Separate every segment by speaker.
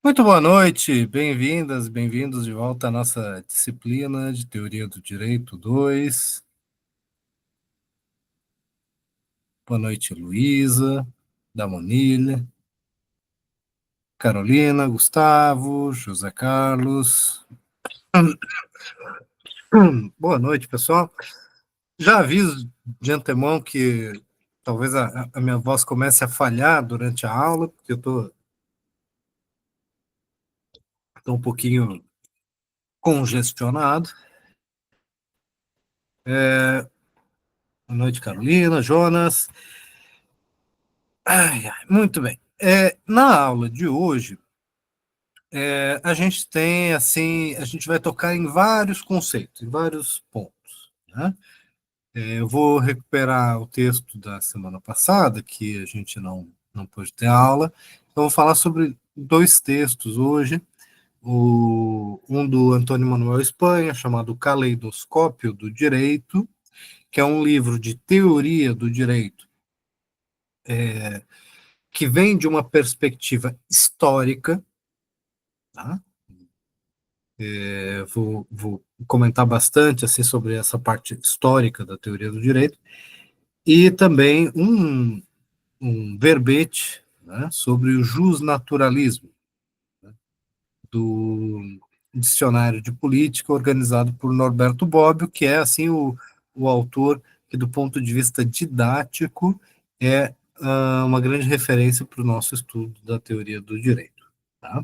Speaker 1: Muito boa noite, bem-vindas, bem-vindos de volta à nossa disciplina de Teoria do Direito 2. Boa noite, Luísa, Damonilha, Carolina, Gustavo, José Carlos. Boa noite, pessoal. Já aviso de antemão que talvez a minha voz comece a falhar durante a aula, porque eu estou um pouquinho congestionado. Boa noite, Carolina, Jonas. Muito bem. Na aula de hoje, a gente tem, assim, a gente vai tocar em vários conceitos, em vários pontos, né? Eu vou recuperar o texto da semana passada, que a gente não pôde ter aula, então vou falar sobre dois textos hoje, um do Antônio Manuel Espanha, chamado Caleidoscópio do Direito, que é um livro de teoria do direito, que vem de uma perspectiva histórica, tá? Vou comentar bastante assim sobre essa parte histórica da teoria do direito e também um verbete, né, sobre o justnaturalismo, né, do dicionário de política organizado por Norberto Bobbio, que é assim o autor que do ponto de vista didático é uma grande referência para o nosso estudo da teoria do direito. Tá?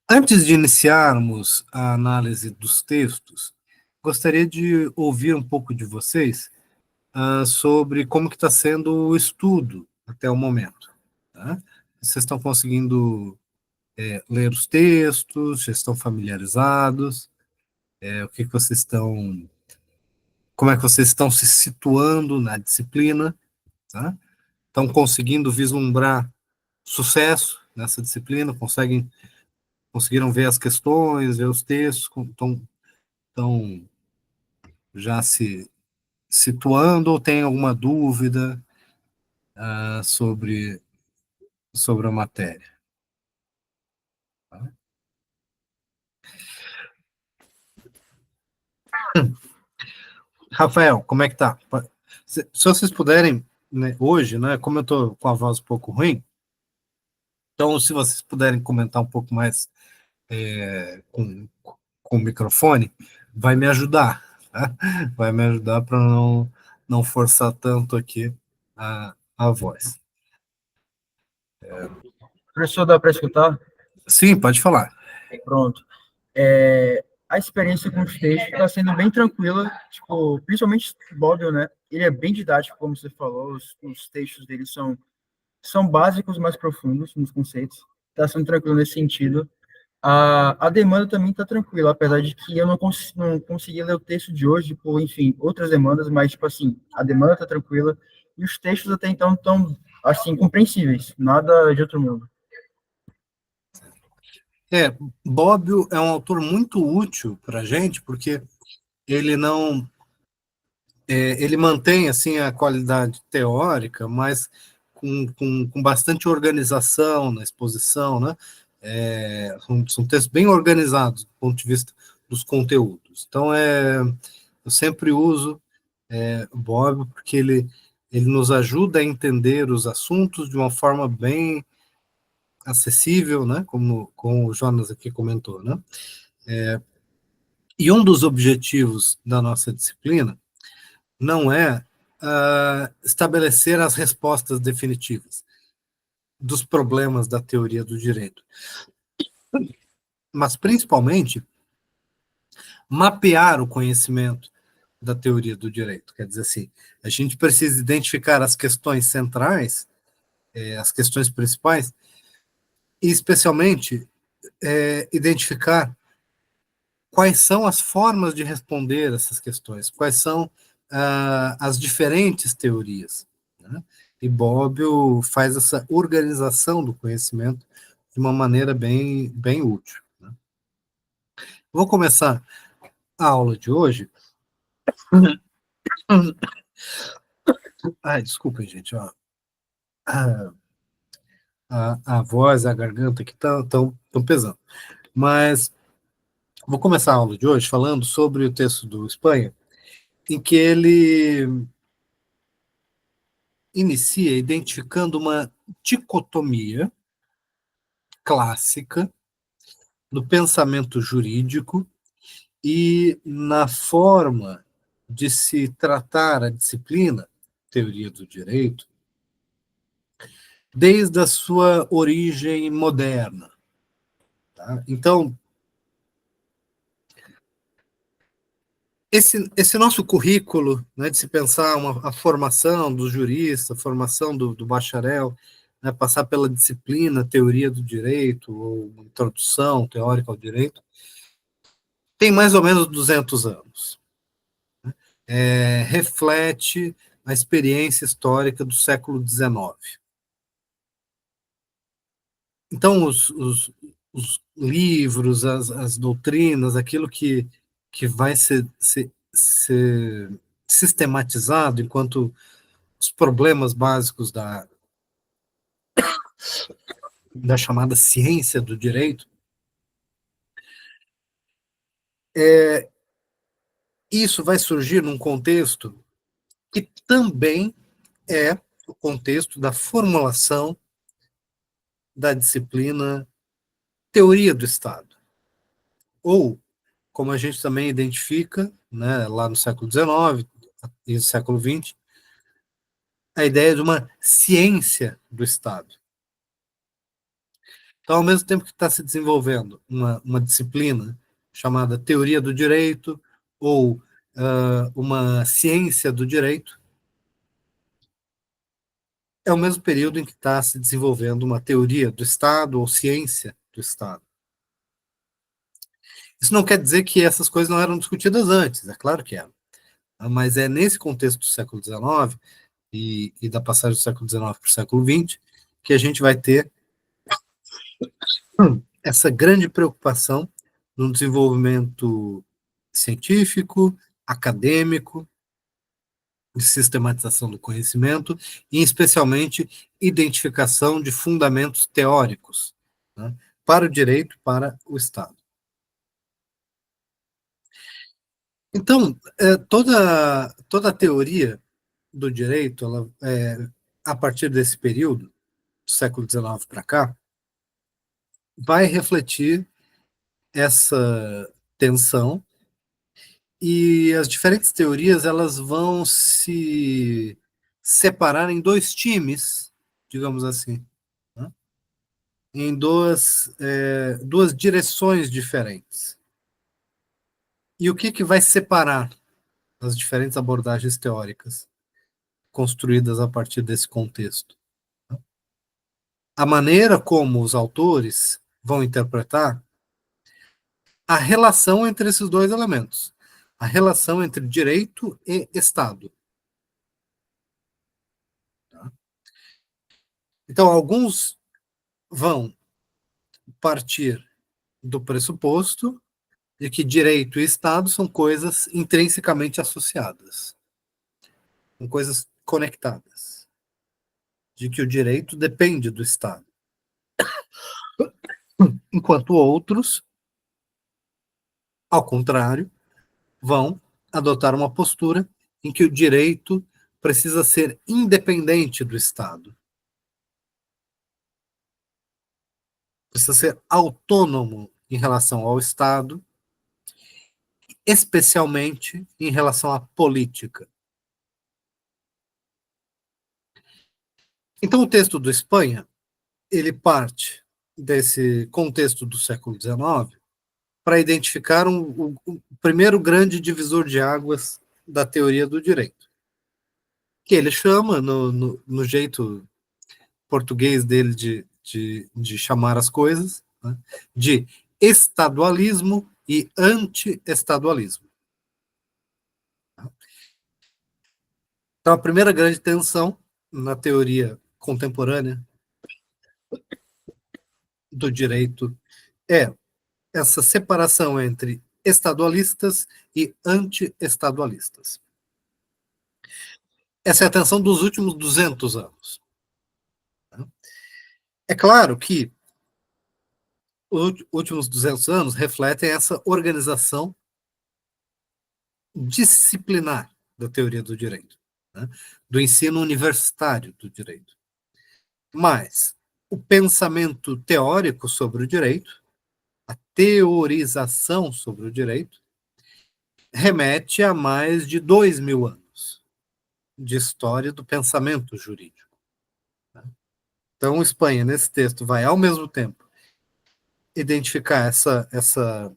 Speaker 1: Antes de iniciarmos a análise dos textos, gostaria de ouvir um pouco de vocês sobre como que está sendo o estudo até o momento. Tá? Vocês estão conseguindo ler os textos, já estão familiarizados? O que que vocês estão, como é que vocês estão se situando na disciplina? Tá? Estão conseguindo vislumbrar sucesso nessa disciplina? Conseguiram ver as questões, ver os textos? Estão já se situando ou tem alguma dúvida sobre a matéria? Tá? Rafael, como é que tá? Se vocês puderem, né, hoje, né, como eu estou com a voz um pouco ruim, então se vocês puderem comentar um pouco mais com o microfone, vai me ajudar, tá? Vai me ajudar para não forçar tanto aqui a voz.
Speaker 2: Professor, dá para escutar?
Speaker 1: Sim, pode falar.
Speaker 2: Pronto. A experiência com os textos está sendo bem tranquila, tipo, principalmente o Bobbio, né? Ele é bem didático, como você falou, os textos dele são básicos, mais profundos nos conceitos. Está sendo tranquilo nesse sentido. A demanda também está tranquila, apesar de que eu não consegui ler o texto de hoje, por, enfim, outras demandas, mas, tipo assim, a demanda está tranquila e os textos até então estão, assim, compreensíveis, nada de outro mundo.
Speaker 1: Bobbio é um autor muito útil para a gente, porque ele não ele mantém assim a qualidade teórica, mas com bastante organização na exposição, né? São textos bem organizados do ponto de vista dos conteúdos. Então, eu sempre uso o Bob porque ele nos ajuda a entender os assuntos de uma forma bem acessível, né? Como o Jonas aqui comentou, né? E um dos objetivos da nossa disciplina não é estabelecer as respostas definitivas dos problemas da teoria do direito, mas principalmente mapear o conhecimento da teoria do direito. Quer dizer assim, a gente precisa identificar as questões centrais, as questões principais, e especialmente identificar quais são as formas de responder essas questões, quais são as diferentes teorias. Né? E Bobbio faz essa organização do conhecimento de uma maneira bem útil. Né? Vou começar a aula de hoje. Ai, desculpem, gente. Ó. a voz, a garganta que estão pesando. Mas vou começar a aula de hoje falando sobre o texto do Espanha, em que ele inicia identificando uma dicotomia clássica no pensamento jurídico e na forma de se tratar a disciplina, teoria do direito, desde a sua origem moderna. Tá? Então, esse nosso currículo, né, de se pensar a formação do jurista, a formação do bacharel, né, passar pela disciplina teoria do direito, ou introdução teórica ao direito, tem mais ou menos 200 anos. Reflete a experiência histórica do século XIX. Então, os livros, as doutrinas, aquilo que vai ser sistematizado enquanto os problemas básicos da chamada ciência do direito, isso vai surgir num contexto que também é o contexto da formulação da disciplina teoria do Estado. Ou, como a gente também identifica, né, lá no século XIX e no século XX, a ideia de uma ciência do Estado. Então, ao mesmo tempo que está se desenvolvendo uma disciplina chamada teoria do direito, ou uma ciência do direito, é o mesmo período em que está se desenvolvendo uma teoria do Estado ou ciência do Estado. Isso não quer dizer que essas coisas não eram discutidas antes, é claro que eram. Mas é nesse contexto do século XIX e da passagem do século XIX para o século XX que a gente vai ter essa grande preocupação no desenvolvimento científico, acadêmico, de sistematização do conhecimento e, especialmente, identificação de fundamentos teóricos, né, para o direito, para o Estado. Então, toda a teoria do direito, a partir desse período, do século XIX para cá, vai refletir essa tensão e as diferentes teorias elas vão se separar em dois times, digamos assim, né? Em duas direções diferentes. E o que vai separar as diferentes abordagens teóricas construídas a partir desse contexto? A maneira como os autores vão interpretar a relação entre esses dois elementos, a relação entre direito e Estado. Tá? Então, alguns vão partir do pressuposto de que direito e Estado são coisas intrinsecamente associadas, são coisas conectadas, de que o direito depende do Estado. Enquanto outros, ao contrário, vão adotar uma postura em que o direito precisa ser independente do Estado, precisa ser autônomo em relação ao Estado, especialmente em relação à política. Então, o texto do Espanha, ele parte desse contexto do século XIX para identificar o primeiro grande divisor de águas da teoria do direito, que ele chama, no jeito português dele de chamar as coisas, né, de estadualismo e anti-estadualismo. Então, a primeira grande tensão na teoria contemporânea do direito é essa separação entre estadualistas e anti-estadualistas. Essa é a tensão dos últimos 200 anos. É claro que os últimos 200 anos refletem essa organização disciplinar da teoria do direito, né? Do ensino universitário do direito. Mas o pensamento teórico sobre o direito, a teorização sobre o direito, remete a mais de 2.000 anos de história do pensamento jurídico. Então, Espanha, nesse texto, vai, ao mesmo tempo, identificar essa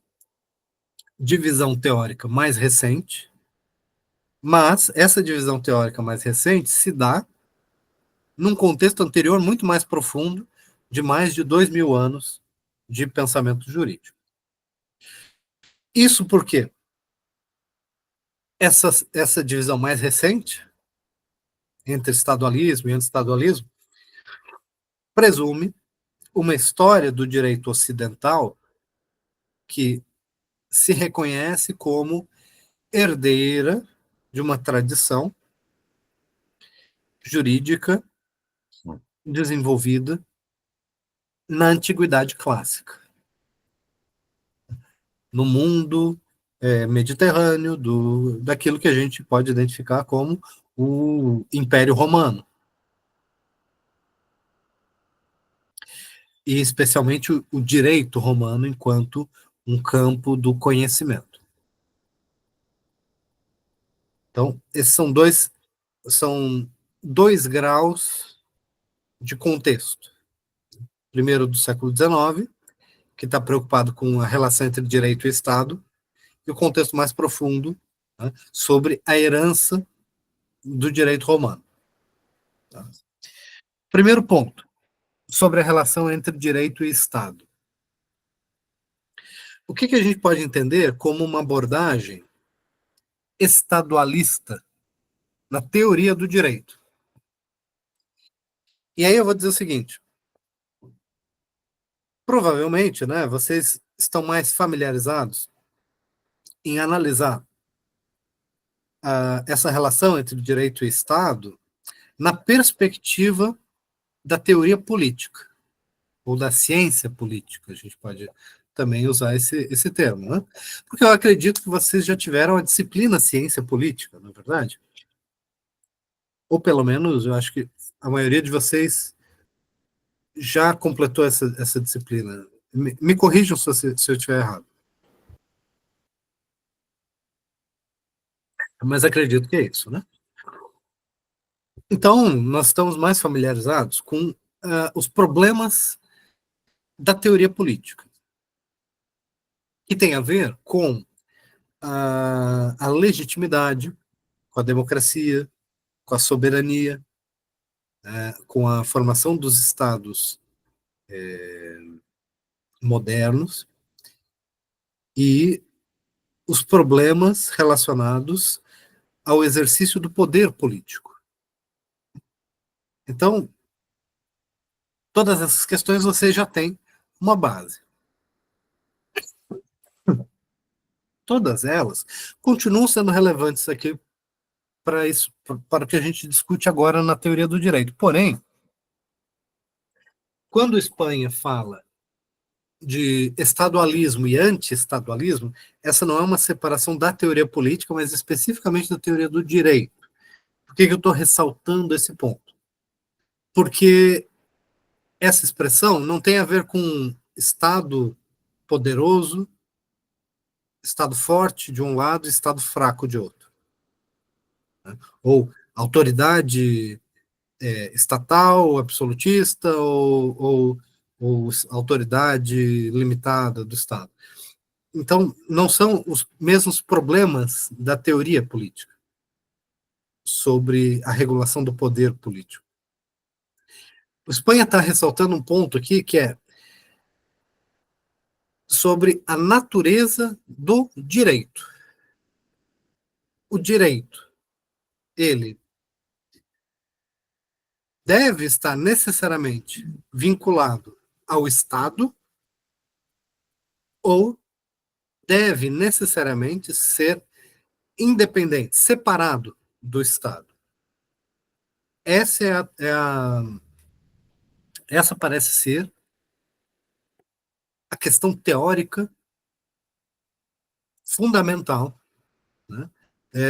Speaker 1: divisão teórica mais recente, mas essa divisão teórica mais recente se dá num contexto anterior muito mais profundo, de mais de 2.000 anos de pensamento jurídico. Isso porque essa divisão mais recente, entre estadualismo e anti-estadualismo, presume uma história do direito ocidental que se reconhece como herdeira de uma tradição jurídica desenvolvida na antiguidade clássica, no mundo mediterrâneo, daquilo que a gente pode identificar como o Império Romano, e especialmente o direito romano enquanto um campo do conhecimento. Então, esses são dois graus de contexto. Primeiro, do século XIX, que está preocupado com a relação entre direito e Estado, e o contexto mais profundo, né, sobre a herança do direito romano. Tá? Primeiro ponto, sobre a relação entre direito e Estado. O que a gente pode entender como uma abordagem estadualista na teoria do direito? E aí eu vou dizer o seguinte: provavelmente, né, vocês estão mais familiarizados em analisar essa relação entre direito e Estado na perspectiva da teoria política, ou da ciência política, a gente pode também usar esse termo, né? Porque eu acredito que vocês já tiveram a disciplina ciência política, não é verdade? Ou pelo menos, eu acho que a maioria de vocês já completou essa disciplina. Me corrijam se eu estiver errado. Mas acredito que é isso, né? Então, nós estamos mais familiarizados com os problemas da teoria política, que tem a ver com a legitimidade, com a democracia, com a soberania, com a formação dos estados modernos e os problemas relacionados ao exercício do poder político. Então, todas essas questões você já tem uma base. Todas elas continuam sendo relevantes aqui para isso, para o que a gente discute agora na teoria do direito. Porém, quando a Espanha fala de estadualismo e anti-estadualismo, essa não é uma separação da teoria política, mas especificamente da teoria do direito. Por que eu estou ressaltando esse ponto? Porque essa expressão não tem a ver com Estado poderoso, Estado forte de um lado e Estado fraco de outro. Né? Ou autoridade estatal, absolutista, ou autoridade limitada do Estado. Então, não são os mesmos problemas da teoria política sobre a regulação do poder político. A Espanha está ressaltando um ponto aqui que é sobre a natureza do direito. O direito, ele deve estar necessariamente vinculado ao Estado ou deve necessariamente ser independente, separado do Estado. Essa é Essa parece ser a questão teórica fundamental, né,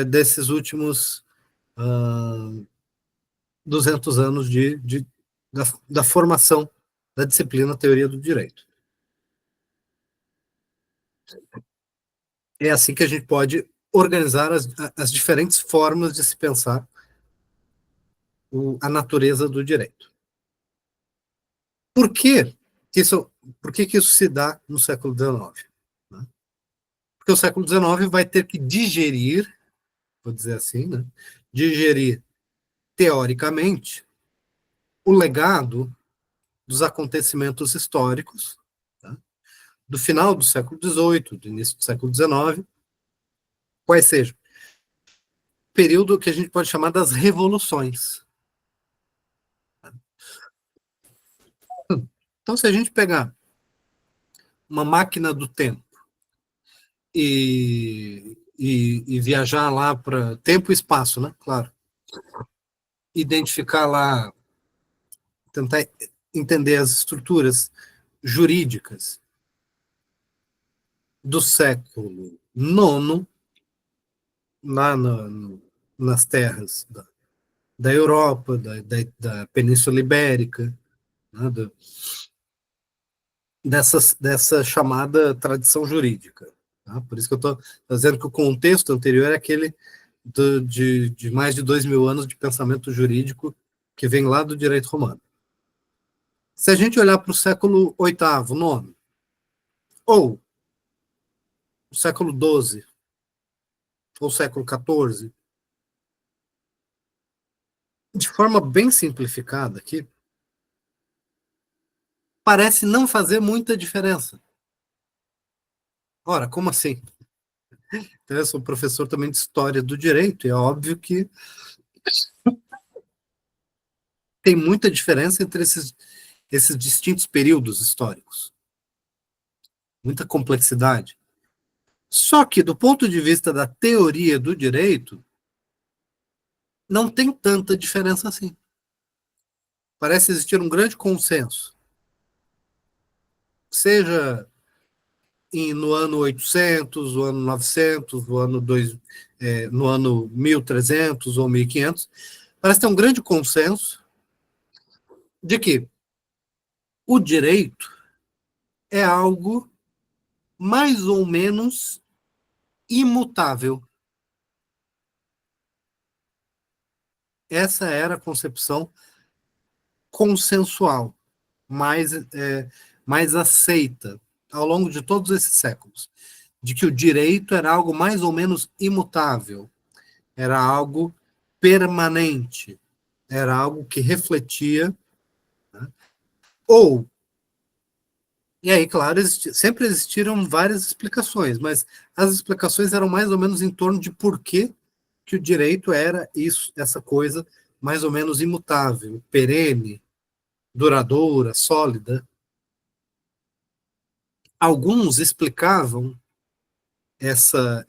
Speaker 1: desses últimos 200 anos da formação da disciplina Teoria do Direito. É assim que a gente pode organizar as diferentes formas de se pensar a natureza do direito. Por que que isso se dá no século XIX? Né? Porque o século XIX vai ter que digerir, vou dizer assim, né? Digerir teoricamente o legado dos acontecimentos históricos, tá? Do final do século XVIII, do início do século XIX, quais sejam o período que a gente pode chamar das revoluções. Então, se a gente pegar uma máquina do tempo e viajar lá para tempo e espaço, né? Claro. Identificar lá, tentar entender as estruturas jurídicas do século IX, lá nas terras da Europa, da Península Ibérica, né, dessa chamada tradição jurídica. Tá? Por isso que eu estou dizendo que o contexto anterior é aquele de mais de 2.000 anos de pensamento jurídico que vem lá do direito romano. Se a gente olhar para o século VIII, IX, ou o século XII, ou século XIV, de forma bem simplificada aqui, parece não fazer muita diferença. Ora, como assim? Então, eu sou professor também de História do Direito, e é óbvio que tem muita diferença entre esses distintos períodos históricos. Muita complexidade. Só que, do ponto de vista da teoria do direito, não tem tanta diferença assim. Parece existir um grande consenso. Seja no ano 800, o ano 900, no ano 1300 ou 1500, parece ter um grande consenso de que o direito é algo mais ou menos imutável. Essa era a concepção consensual, mais aceita ao longo de todos esses séculos, de que o direito era algo mais ou menos imutável, era algo permanente, era algo que refletia, né? Ou, e aí, claro, sempre existiram várias explicações, mas as explicações eram mais ou menos em torno de por que o direito era isso, essa coisa mais ou menos imutável, perene, duradoura, sólida. Alguns explicavam essa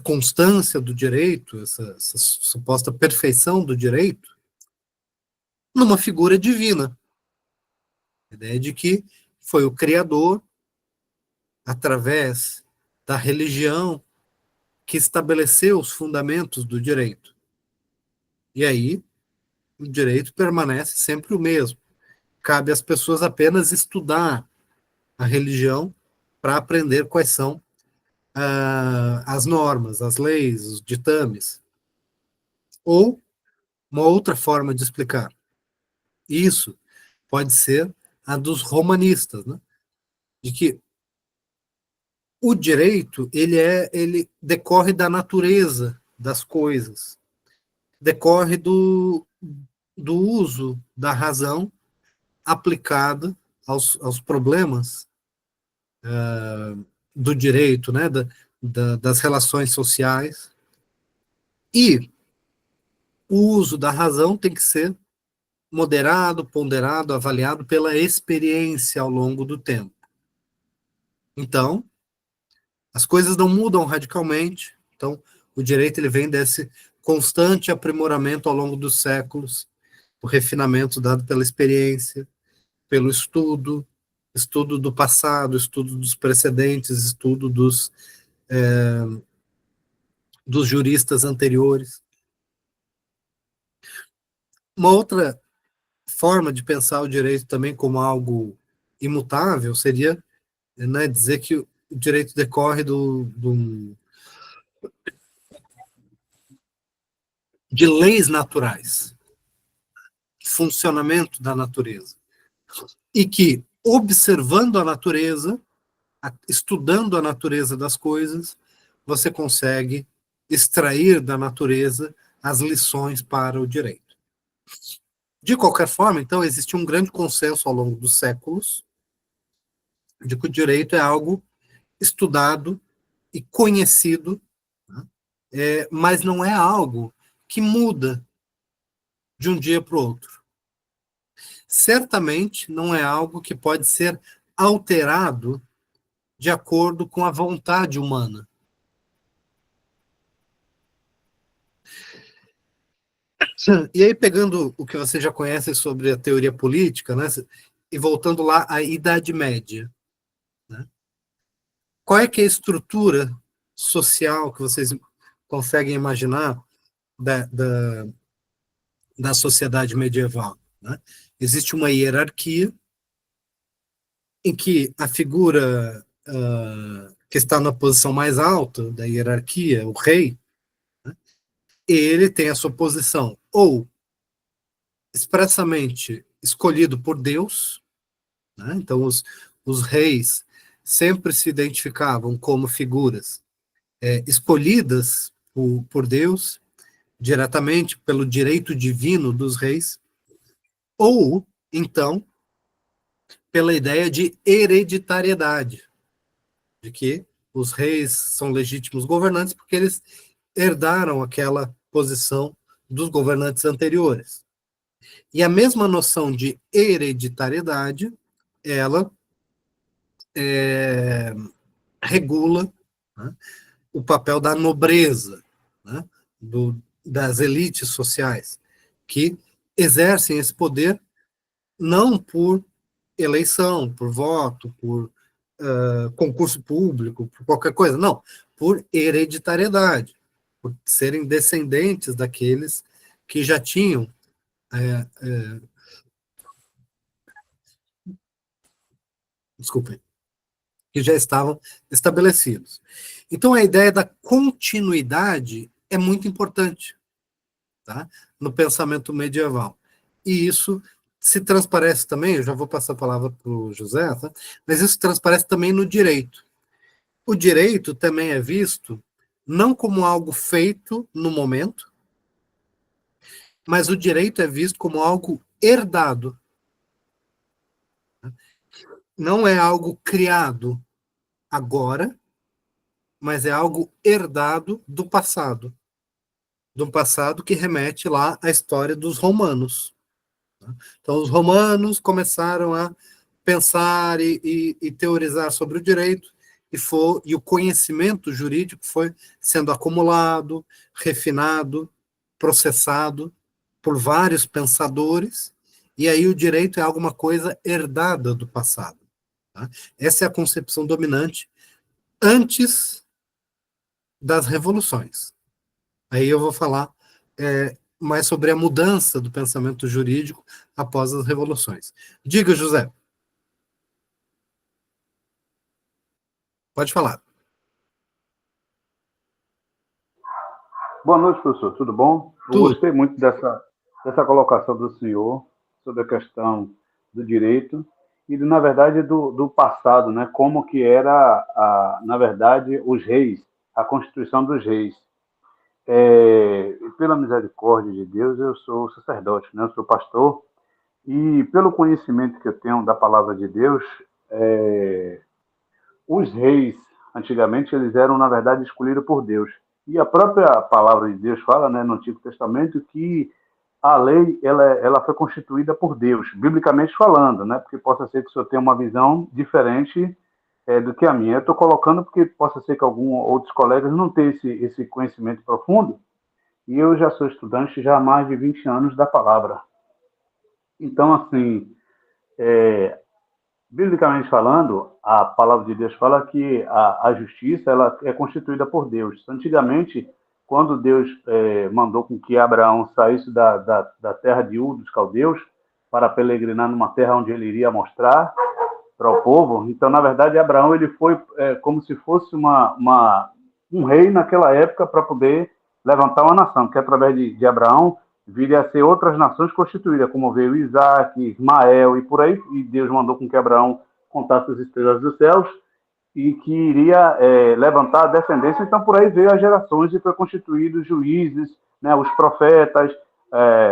Speaker 1: constância do direito, essa suposta perfeição do direito, numa figura divina. A ideia de que foi o Criador, através da religião, que estabeleceu os fundamentos do direito. E aí, o direito permanece sempre o mesmo. Cabe às pessoas apenas estudar a religião para aprender quais são as normas, as leis, os ditames. Ou uma outra forma de explicar isso pode ser a dos romanistas, né? De que o direito ele decorre da natureza das coisas, decorre do uso da razão aplicada aos problemas do direito, né? Das relações sociais. E o uso da razão tem que ser moderado, ponderado, avaliado pela experiência ao longo do tempo. Então, as coisas não mudam radicalmente. Então, o direito ele vem desse constante aprimoramento ao longo dos séculos, o refinamento dado pela experiência, pelo estudo do passado, estudo dos precedentes, estudo dos juristas anteriores. Uma outra forma de pensar o direito também como algo imutável seria, né, dizer que o direito decorre de leis naturais, funcionamento da natureza, e que, observando a natureza, estudando a natureza das coisas, você consegue extrair da natureza as lições para o direito. De qualquer forma, então, existe um grande consenso ao longo dos séculos de que o direito é algo estudado e conhecido, né? Mas não é algo que muda de um dia para o outro. Certamente não é algo que pode ser alterado de acordo com a vontade humana. E aí, pegando o que você já conhece sobre a teoria política, né, e voltando lá à Idade Média, né, qual é que é a estrutura social que vocês conseguem imaginar da sociedade medieval? Né? Existe uma hierarquia em que a figura que está na posição mais alta da hierarquia, o rei, né, ele tem a sua posição ou expressamente escolhido por Deus, né? Então os reis sempre se identificavam como figuras escolhidas por Deus, diretamente pelo direito divino dos reis, ou, então, pela ideia de hereditariedade, de que os reis são legítimos governantes porque eles herdaram aquela posição dos governantes anteriores. E a mesma noção de hereditariedade, ela regula, né, o papel da nobreza, né, das elites sociais, que exercem esse poder não por eleição, por voto, por concurso público, por qualquer coisa, não, por hereditariedade, por serem descendentes daqueles que já tinham desculpem, que já estavam estabelecidos. Então, a ideia da continuidade é muito importante, tá, no pensamento medieval. E isso se transparece também, eu já vou passar a palavra para o José, tá? Mas isso transparece também no direito. O direito também é visto não como algo feito no momento, mas o direito é visto como algo herdado. Não é algo criado agora, mas é algo herdado do passado. De um passado que remete lá à história dos romanos. Então, os romanos começaram a pensar e teorizar sobre o direito, e o conhecimento jurídico foi sendo acumulado, refinado, processado por vários pensadores, e aí o direito é alguma coisa herdada do passado. Tá? Essa é a concepção dominante antes das revoluções. Aí eu vou falar mais sobre a mudança do pensamento jurídico após as revoluções. Diga, José. Pode falar.
Speaker 3: Boa noite, professor. Tudo bom? Eu
Speaker 1: Tudo.
Speaker 3: gostei muito dessa colocação do senhor sobre a questão do direito e, na verdade, do passado, né? Como que era, na verdade, os reis, a constituição dos reis. Pela misericórdia de Deus, eu sou sacerdote, né? Eu sou pastor, e pelo conhecimento que eu tenho da palavra de Deus, os reis, antigamente, eles eram, na verdade, escolhidos por Deus. E a própria palavra de Deus fala, né, no Antigo Testamento, que a lei ela foi constituída por Deus, biblicamente falando, né? Porque possa ser que o senhor tenha uma visão diferente do que a minha. Eu estou colocando porque possa ser que alguns outros colegas não tenham esse conhecimento profundo, e eu já sou estudante já há mais de 20 anos da palavra. Então, assim, biblicamente falando, a palavra de Deus fala que a justiça ela é constituída por Deus. Antigamente, quando Deus mandou com que Abraão saísse da terra de Ur dos caldeus para peregrinar numa terra onde ele iria mostrar para o povo, então, na verdade, Abraão ele foi como se fosse um rei naquela época para poder levantar uma nação, que através de Abraão viria a ser outras nações constituídas, como veio Isaac, Ismael e por aí, e Deus mandou com que Abraão contasse as estrelas dos céus e que iria levantar a descendência, então por aí veio as gerações e foi constituído os juízes, né, os profetas,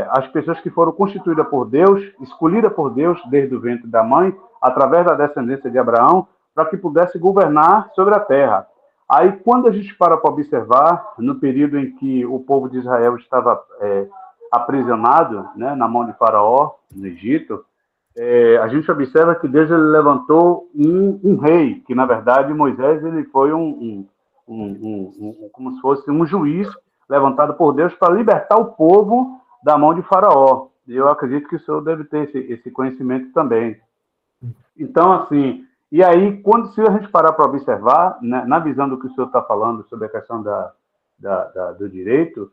Speaker 3: as pessoas que foram constituídas por Deus, escolhidas por Deus desde o ventre da mãe, através da descendência de Abraão, para que pudesse governar sobre a terra. Aí, quando a gente para observar, no período em que o povo de Israel estava aprisionado, né, na mão de Faraó, no Egito, a gente observa que Deus ele levantou um rei, que na verdade Moisés ele foi como se fosse um juiz levantado por Deus para libertar o povo da mão de Faraó. E eu acredito que o senhor deve ter esse conhecimento também. Então, assim, e aí, se a gente parar para observar, né, na visão do que o senhor está falando sobre a questão do direito,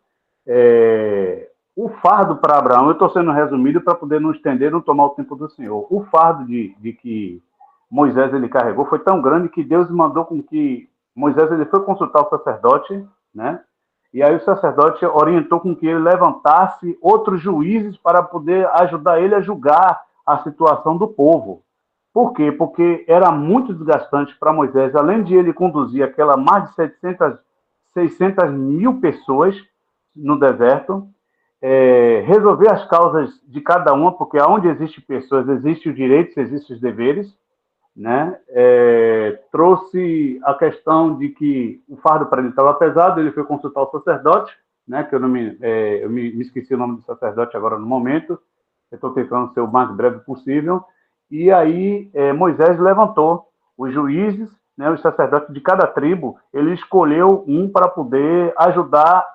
Speaker 3: o fardo para Abraão, eu estou sendo resumido para poder não estender, não tomar o tempo do senhor. O fardo de que Moisés ele carregou foi tão grande que Deus mandou com que Moisés ele foi consultar o sacerdote, né? E aí o sacerdote orientou com que ele levantasse outros juízes para poder ajudar ele a julgar a situação do povo. Por quê? Porque era muito desgastante para Moisés, além de ele conduzir aquela mais de 600 mil pessoas no deserto, resolver as causas de cada uma, porque onde existem pessoas, existem os direitos, existem os deveres, né? Trouxe a questão de que o fardo para ele estava pesado, ele foi consultar o sacerdote, né? Que eu me esqueci o nome do sacerdote agora no momento, eu estou tentando ser o mais breve possível, e aí Moisés levantou os juízes, né, os sacerdotes de cada tribo, ele escolheu um para poder ajudar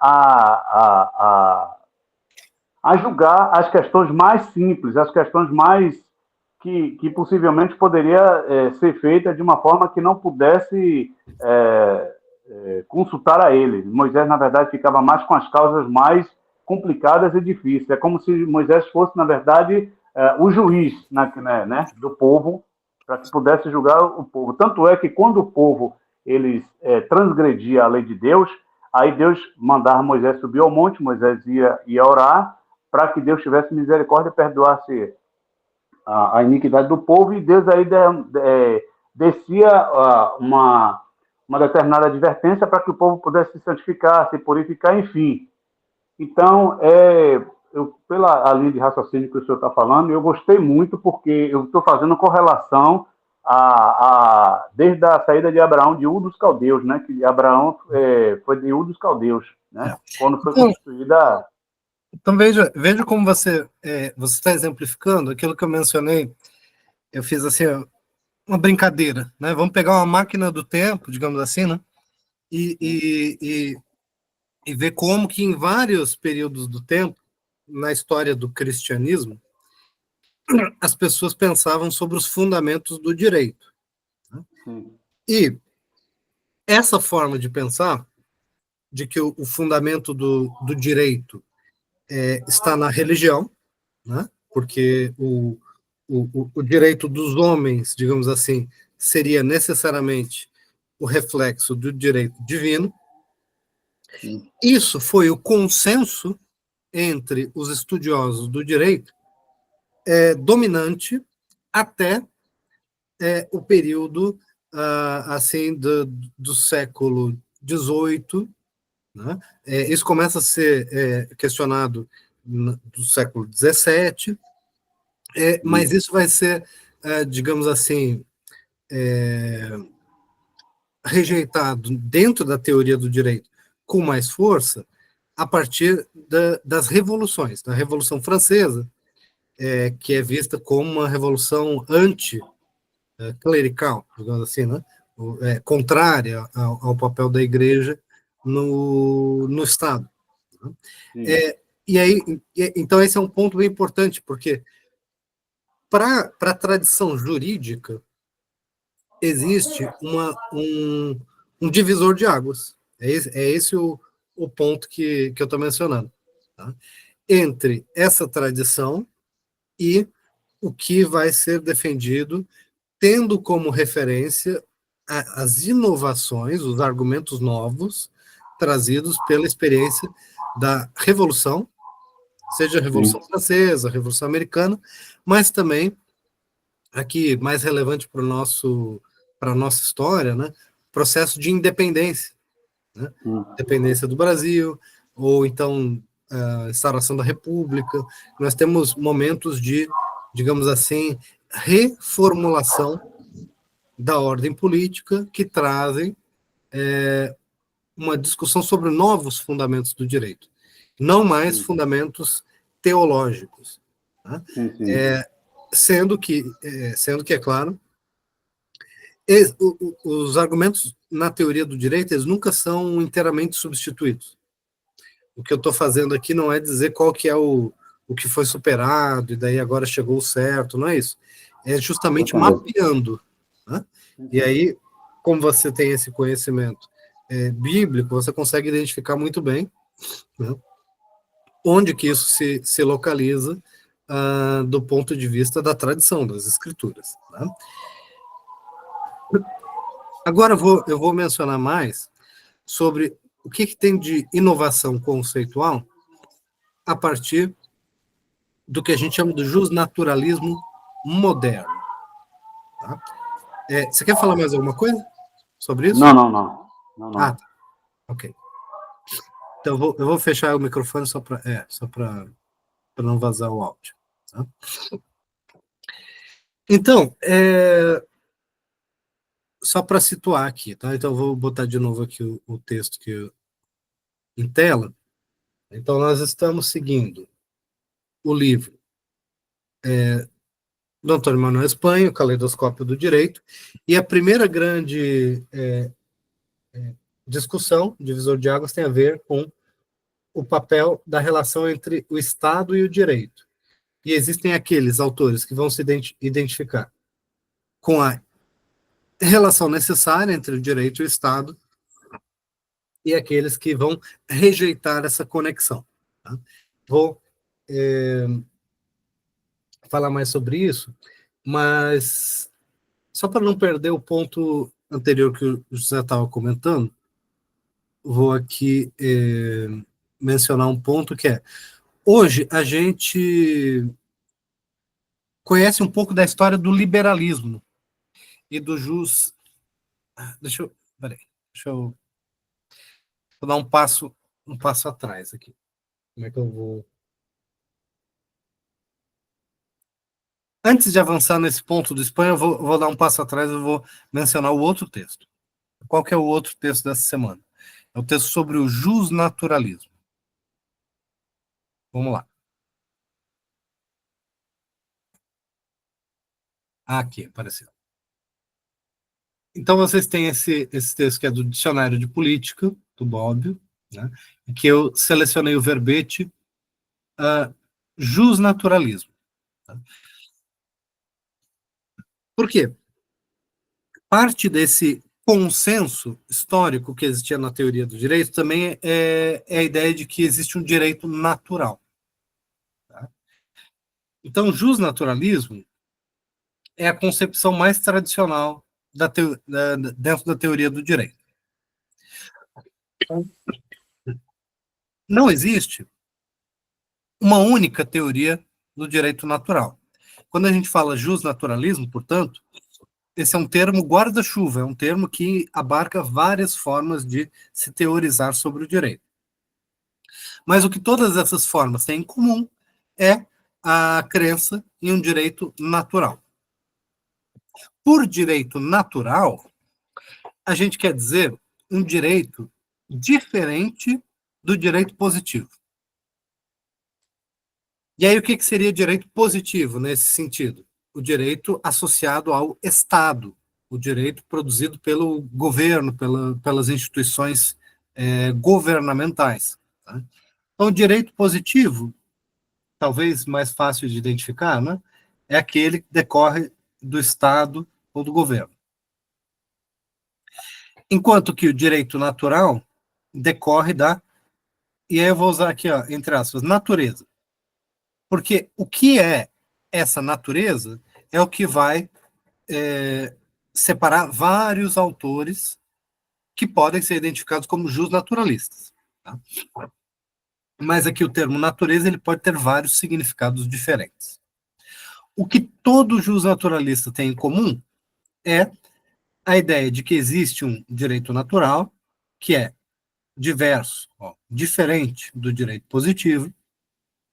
Speaker 3: a julgar as questões mais simples, as questões mais que possivelmente poderia ser feita de uma forma que não pudesse consultar a ele. Moisés, na verdade, ficava mais com as causas mais complicadas e difíceis. É como se Moisés fosse, na verdade, o juiz né, do povo, para que pudesse julgar o povo. Tanto é que quando o povo eles transgredia a lei de Deus, aí Deus mandava Moisés subir ao monte, Moisés ia orar, para que Deus tivesse misericórdia e perdoasse a iniquidade do povo, e Deus aí descia uma determinada advertência para que o povo pudesse se santificar, se purificar, enfim. Então, pela linha de raciocínio que o senhor está falando, eu gostei muito, porque eu estou fazendo correlação desde a saída de Abraão de Ur dos Caldeus, né? Que Abraão foi de Ur dos Caldeus, né? Quando foi construída...
Speaker 1: Então, veja como você está exemplificando aquilo que eu mencionei. Eu fiz assim, uma brincadeira, né? Vamos pegar uma máquina do tempo, digamos assim, né? E ver como que em vários períodos do tempo, na história do cristianismo, as pessoas pensavam sobre os fundamentos do direito. Né? E essa forma de pensar, de que o fundamento do direito está na religião, né? Porque o direito dos homens, digamos assim, seria necessariamente o reflexo do direito divino. Isso foi o consenso entre os estudiosos do direito dominante até o período assim do século XVIII, né? Isso começa a ser questionado do século XVII, mas isso vai ser, digamos assim, rejeitado dentro da teoria do direito com mais força a partir das revoluções, da Revolução Francesa, que é vista como uma revolução anti-clerical, digamos assim, né? Contrária ao papel da Igreja no Estado. Né? E aí, então esse é um ponto bem importante, porque para a tradição jurídica, existe um divisor de águas. É esse o ponto que eu estou mencionando. Tá? Entre essa tradição e o que vai ser defendido, tendo como referência as inovações, os argumentos novos trazidos pela experiência da Revolução, seja a Revolução Francesa, a Revolução Americana, mas também, aqui mais relevante para a nossa história, né, processo de independência, né, independência do Brasil, ou então a instauração da República. Nós temos momentos de, digamos assim, reformulação da ordem política que trazem uma discussão sobre novos fundamentos do direito, não mais fundamentos teológicos, né? Sendo que é claro, os argumentos na teoria do direito, eles nunca são inteiramente substituídos. O que eu estou fazendo aqui não é dizer qual que é o que foi superado, e daí agora chegou o certo, não é isso. É justamente mapeando. Né? E aí, como você tem esse conhecimento bíblico, você consegue identificar muito bem, né, onde que isso se localiza do ponto de vista da tradição, das escrituras. Né? Agora eu vou mencionar mais sobre o que tem de inovação conceitual a partir do que a gente chama de justnaturalismo moderno. Tá? Você quer falar mais alguma coisa sobre isso?
Speaker 3: Não.
Speaker 1: Ah, tá. Ok. Então eu vou fechar o microfone só para não vazar o áudio. Tá? Então, só para situar aqui, tá? Então eu vou botar de novo aqui o texto em tela. Então nós estamos seguindo o livro do Antônio Manuel Espanha, o Caleidoscópio do Direito, e a primeira grande discussão, divisor de águas, tem a ver com o papel da relação entre o Estado e o direito. E existem aqueles autores que vão se identificar com a relação necessária entre o direito e o Estado, e aqueles que vão rejeitar essa conexão. Tá? Vou falar mais sobre isso, mas só para não perder o ponto anterior que o José estava comentando, vou aqui mencionar um ponto que é: hoje a gente conhece um pouco da história do liberalismo e do jus. Deixa eu dar um passo atrás aqui. Como é que eu vou? Antes de avançar nesse ponto do Espanha, eu vou dar um passo atrás, eu vou mencionar o outro texto. Qual que é o outro texto dessa semana? É o texto sobre o justnaturalismo. Vamos lá. Aqui, apareceu. Então, vocês têm esse texto que é do Dicionário de Política, do Bobbio, né, que eu selecionei o verbete justnaturalismo. Tá? Por quê? Parte desse consenso histórico que existia na teoria do direito também é a ideia de que existe um direito natural. Tá? Então, justnaturalismo é a concepção mais tradicional dentro da teoria do direito. Não existe uma única teoria do direito natural. Quando a gente fala justnaturalismo, portanto, esse é um termo guarda-chuva, é um termo que abarca várias formas de se teorizar sobre o direito. Mas o que todas essas formas têm em comum é a crença em um direito natural. Por direito natural, a gente quer dizer um direito diferente do direito positivo. E aí, o que seria direito positivo nesse sentido? O direito associado ao Estado, o direito produzido pelo governo, pelas instituições governamentais. Tá? Então, o direito positivo, talvez mais fácil de identificar, né, é aquele que decorre do Estado ou do governo. Enquanto que o direito natural decorre da, e aí eu vou usar aqui, ó, entre aspas, natureza. Porque o que é essa natureza é o que vai separar vários autores que podem ser identificados como justnaturalistas. Tá? Mas aqui o termo natureza ele pode ter vários significados diferentes. O que todo justnaturalista tem em comum é a ideia de que existe um direito natural que é diverso, ó, diferente do direito positivo,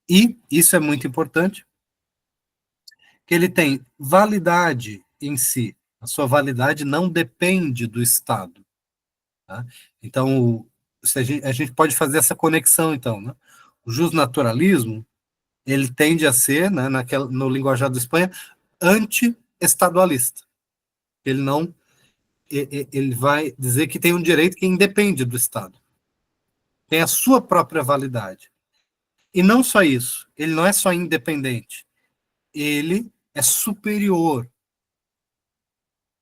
Speaker 1: e, isso é muito importante, que ele tem validade em si. A sua validade não depende do Estado. Tá? Então, a gente pode fazer essa conexão, então. Né? O justnaturalismo, ele tende a ser, né, no linguajar da Espanha, anti-estadualista. Ele não, ele vai dizer que tem um direito que independe do Estado. Tem a sua própria validade. E não só isso, ele não é só independente, ele é superior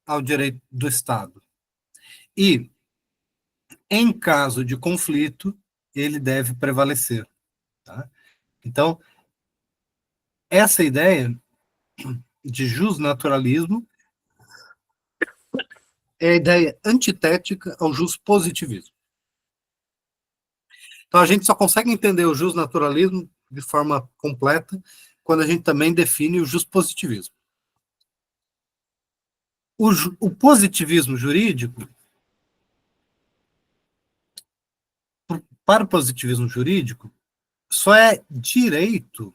Speaker 1: ao direito do Estado. E, em caso de conflito, ele deve prevalecer. Tá? Então, essa ideia de justnaturalismo é a ideia antitética ao justpositivismo. Então, a gente só consegue entender o justnaturalismo de forma completa quando a gente também define o justpositivismo. O positivismo jurídico, para o positivismo jurídico, só é direito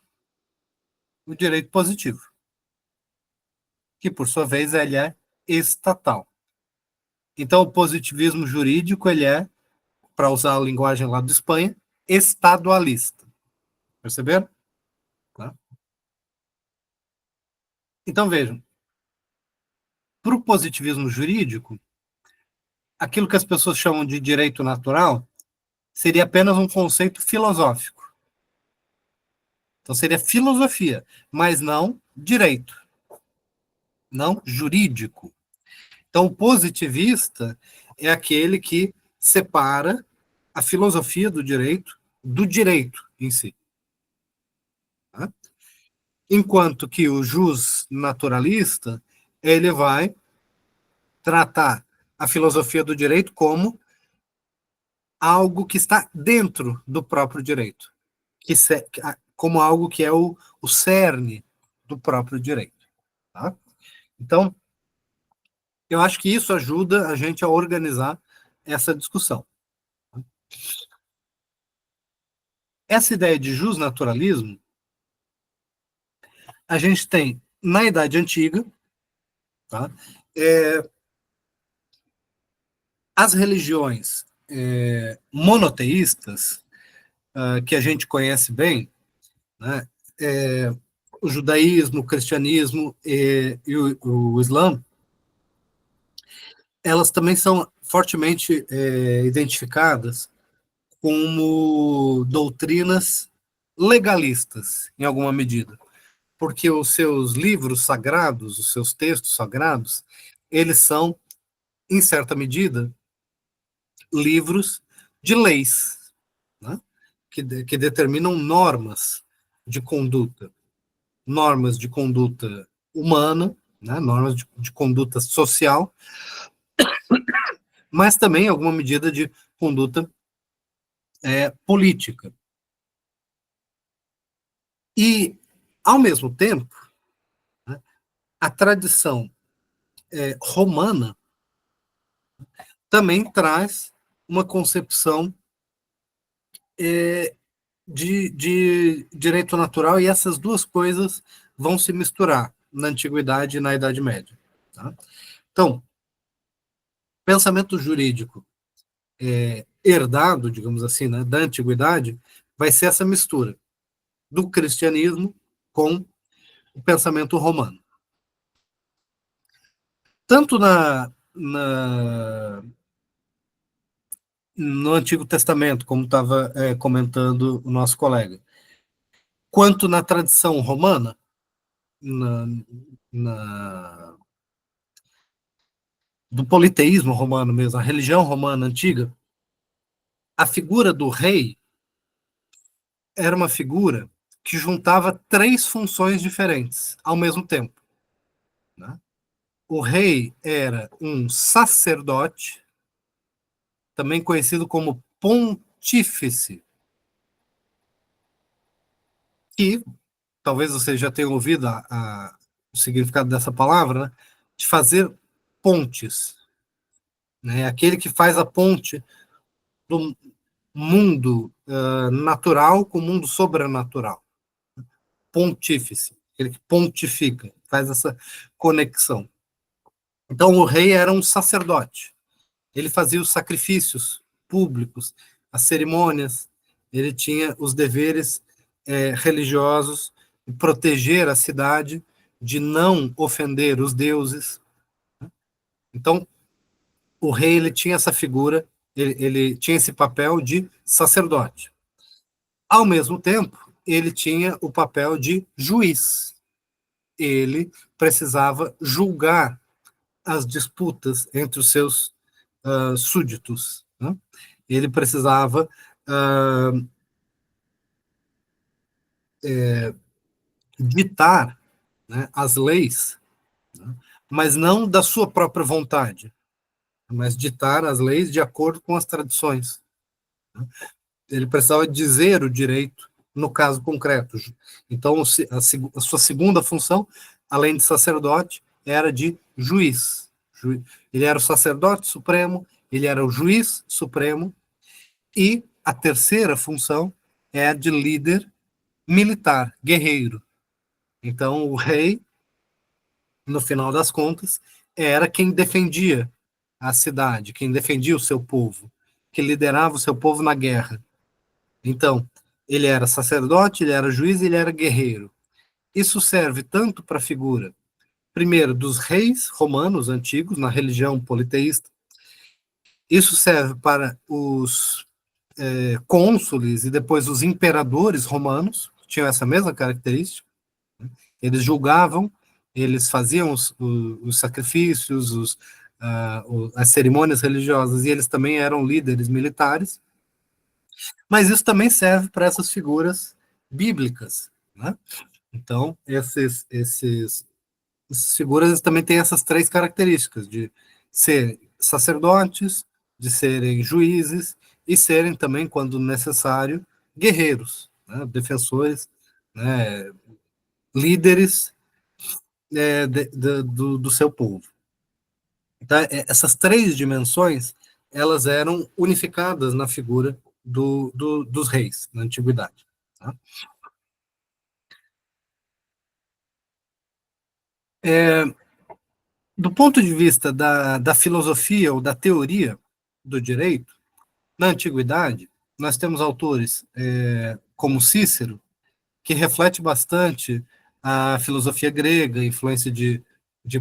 Speaker 1: o direito positivo, que, por sua vez, ele é estatal. Então, o positivismo jurídico, ele é, para usar a linguagem lá de Espanha, estadualista. Perceberam? Tá? Então, vejam, para o positivismo jurídico, aquilo que as pessoas chamam de direito natural seria apenas um conceito filosófico. Então, seria filosofia, mas não direito, não jurídico. Então, o positivista é aquele que separa a filosofia do direito em si. Tá? Enquanto que o jus naturalista, ele vai tratar a filosofia do direito como algo que está dentro do próprio direito, como algo que é o cerne do próprio direito. Tá? Então, eu acho que isso ajuda a gente a organizar essa discussão. Essa ideia de justnaturalismo, a gente tem na Idade Antiga, tá? As religiões monoteístas, que a gente conhece bem, né? O judaísmo, o cristianismo e o Islã, elas também são fortemente identificadas como doutrinas legalistas, em alguma medida, porque os seus livros sagrados, os seus textos sagrados, eles são, em certa medida, livros de leis, né? que determinam normas de conduta humana, né? Normas de conduta social, mas também alguma medida de conduta política. E, ao mesmo tempo, né, a tradição romana também traz uma concepção de direito natural, e essas duas coisas vão se misturar na Antiguidade e na Idade Média. Tá? Então, pensamento jurídico herdado, digamos assim, né, da Antiguidade, vai ser essa mistura do cristianismo com o pensamento romano. Tanto no Antigo Testamento, como estava comentando o nosso colega, quanto na tradição romana, na, na, do politeísmo romano mesmo, a religião romana antiga, a figura do rei era uma figura que juntava três funções diferentes ao mesmo tempo, né? O rei era um sacerdote, também conhecido como pontífice, que talvez você já tenha ouvido o significado dessa palavra, né? De fazer pontes, né? Aquele que faz a ponte do mundo natural com o mundo sobrenatural. Pontífice, aquele que pontifica, faz essa conexão. Então, o rei era um sacerdote. Ele fazia os sacrifícios públicos, as cerimônias, ele tinha os deveres religiosos de proteger a cidade, de não ofender os deuses. Então, o rei ele tinha essa figura, ele tinha esse papel de sacerdote. Ao mesmo tempo, ele tinha o papel de juiz. Ele precisava julgar as disputas entre os seus súditos, né? Ele precisava ditar, né, as leis, né, mas não da sua própria vontade, mas ditar as leis de acordo com as tradições. Ele precisava dizer o direito no caso concreto. Então, a sua segunda função, além de sacerdote, era de juiz. Ele era o sacerdote supremo, ele era o juiz supremo, e a terceira função é a de líder militar, guerreiro. Então, o rei, no final das contas, era quem defendia a cidade, quem defendia o seu povo, que liderava o seu povo na guerra. Então, ele era sacerdote, ele era juiz, ele era guerreiro. Isso serve tanto para a figura, primeiro, dos reis romanos antigos, na religião politeísta. Isso serve para os cônsules e depois os imperadores romanos, que tinham essa mesma característica. Eles julgavam, eles faziam os sacrifícios, as cerimônias religiosas, e eles também eram líderes militares. Mas isso também serve para essas figuras bíblicas, né? Então, essas figuras também têm essas três características, de ser sacerdotes, de serem juízes e serem também, quando necessário, guerreiros, né? Defensores, né? Líderes do seu povo. Então, essas três dimensões, elas eram unificadas na figura dos reis, na antiguidade. Tá? Do ponto de vista da filosofia ou da teoria do direito, na antiguidade, nós temos autores como Cícero, que reflete bastante a filosofia grega, a influência de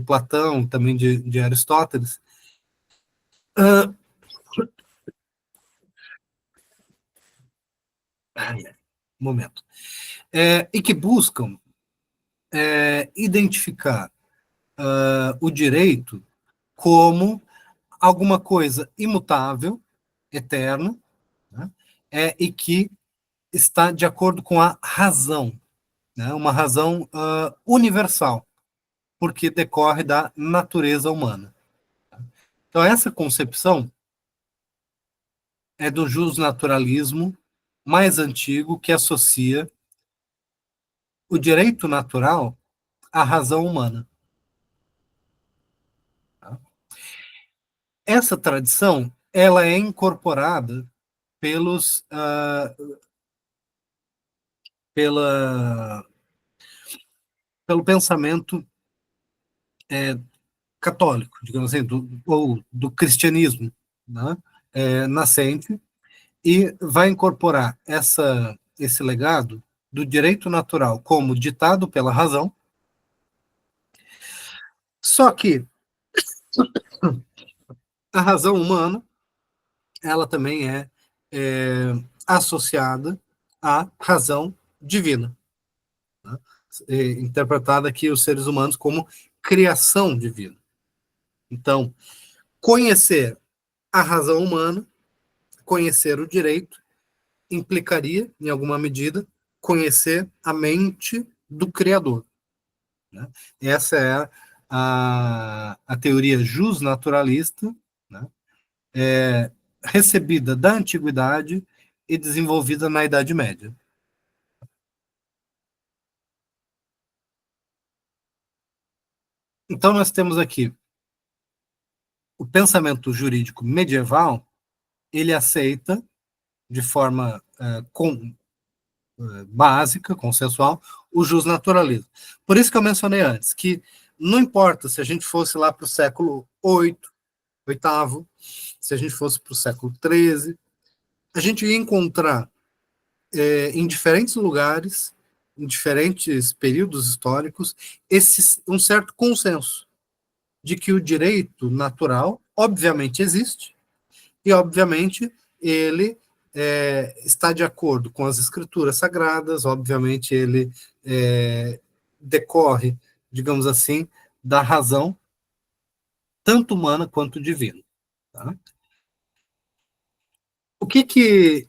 Speaker 1: Platão, também de Aristóteles. Momento. E que buscam identificar o direito como alguma coisa imutável, eterna, né, e que está de acordo com a razão, né, uma razão universal, porque decorre da natureza humana. Então, essa concepção é do justnaturalismo mais antigo, que associa o direito natural à razão humana. Essa tradição ela é incorporada pela, pelo pensamento católico, digamos assim, ou do cristianismo, né, nascente, e vai incorporar esse legado do direito natural como ditado pela razão, só que a razão humana ela também é associada à razão divina, né? interpretada aqui os seres humanos como criação divina. Então, conhecer a razão humana, conhecer o direito, implicaria, em alguma medida, conhecer a mente do Criador. Né? Essa é a teoria justnaturalista, né? Recebida da Antiguidade e desenvolvida na Idade Média. Então, nós temos aqui o pensamento jurídico medieval, ele aceita de forma básica, consensual, o justnaturalismo. Por isso que eu mencionei antes, que não importa se a gente fosse lá para o século VIII, se a gente fosse para o século XIII, a gente ia encontrar em diferentes lugares, em diferentes períodos históricos, um certo consenso de que o direito natural, obviamente, existe, e, obviamente, ele está de acordo com as escrituras sagradas, obviamente, ele decorre, digamos assim, da razão, tanto humana quanto divina. Tá? O que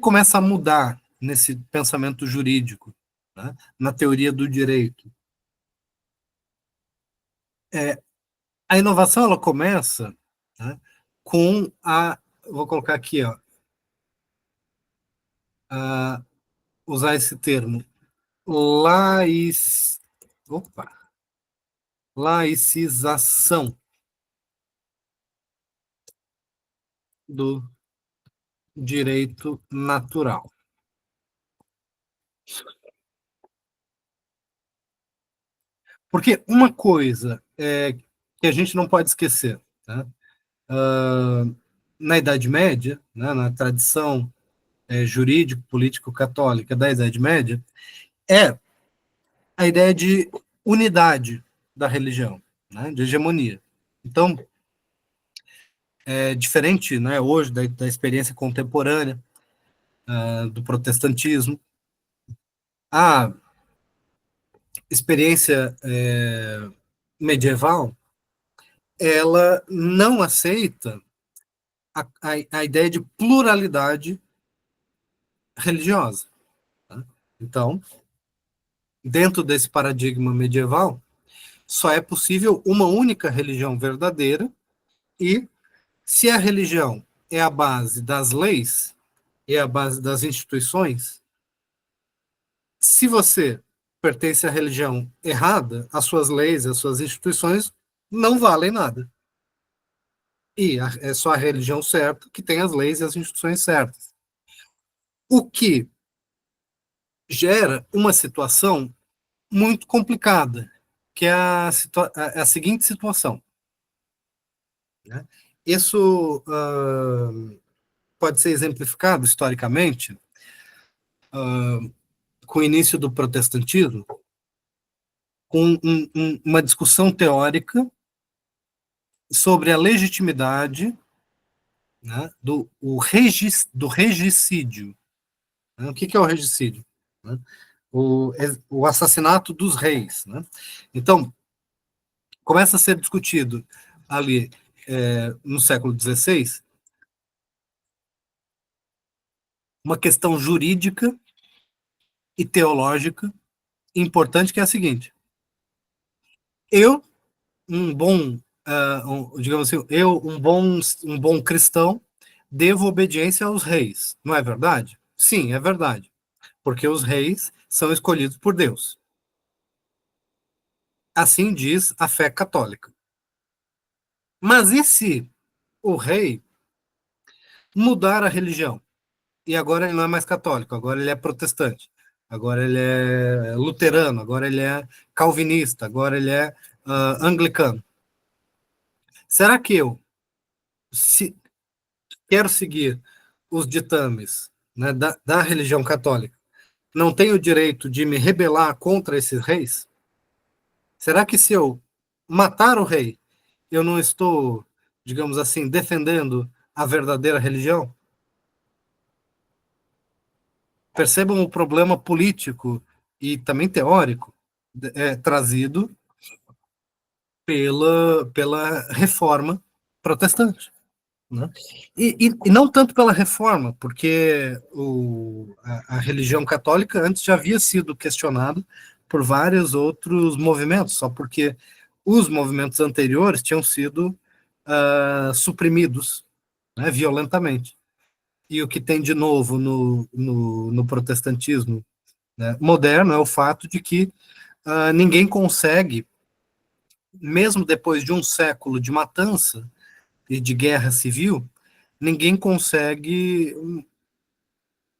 Speaker 1: começa a mudar nesse pensamento jurídico, né, na teoria do direito? A inovação ela começa, né, com vou colocar aqui, ó, usar esse termo, opa, laicização do direito natural. Porque uma coisa que a gente não pode esquecer, né? Na Idade Média, né, na tradição jurídico-político-católica da Idade Média, é a ideia de unidade da religião, né, de hegemonia. Então, é diferente, né, hoje da experiência contemporânea do protestantismo. A experiência medieval, ela não aceita a ideia de pluralidade religiosa. Tá? Então, dentro desse paradigma medieval, só é possível uma única religião verdadeira, e se a religião é a base das leis, é a base das instituições, se você pertence à religião errada, as suas leis, as suas instituições não valem nada. E é só a religião certa que tem as leis e as instituições certas. O que gera uma situação muito complicada, que é a seguinte situação. Né? Isso pode ser exemplificado historicamente com o início do protestantismo, com uma discussão teórica sobre a legitimidade, né, do regicídio. Né? O que é o regicídio? Né? O assassinato dos reis. Né? Então, começa a ser discutido ali no século XVI uma questão jurídica e teológica importante, que é a seguinte: eu, digamos assim, um bom cristão, devo obediência aos reis, não é verdade? Sim, é verdade, porque os reis são escolhidos por Deus. Assim diz a fé católica. Mas e se o rei mudar a religião? E agora ele não é mais católico, agora ele é protestante, agora ele é luterano, agora ele é calvinista, agora ele é anglicano. Será que eu, se quero seguir os ditames, né, da religião católica, não tenho o direito de me rebelar contra esses reis? Será que se eu matar o rei, eu não estou, digamos assim, defendendo a verdadeira religião? percebam o problema político e também teórico trazido pela reforma protestante. Né? E não tanto pela reforma, porque a religião católica antes já havia sido questionada por vários outros movimentos, só porque os movimentos anteriores tinham sido suprimidos, né, violentamente. E o que tem de novo no protestantismo, né, moderno é o fato de que ninguém consegue, mesmo depois de um século de matança e de guerra civil, ninguém consegue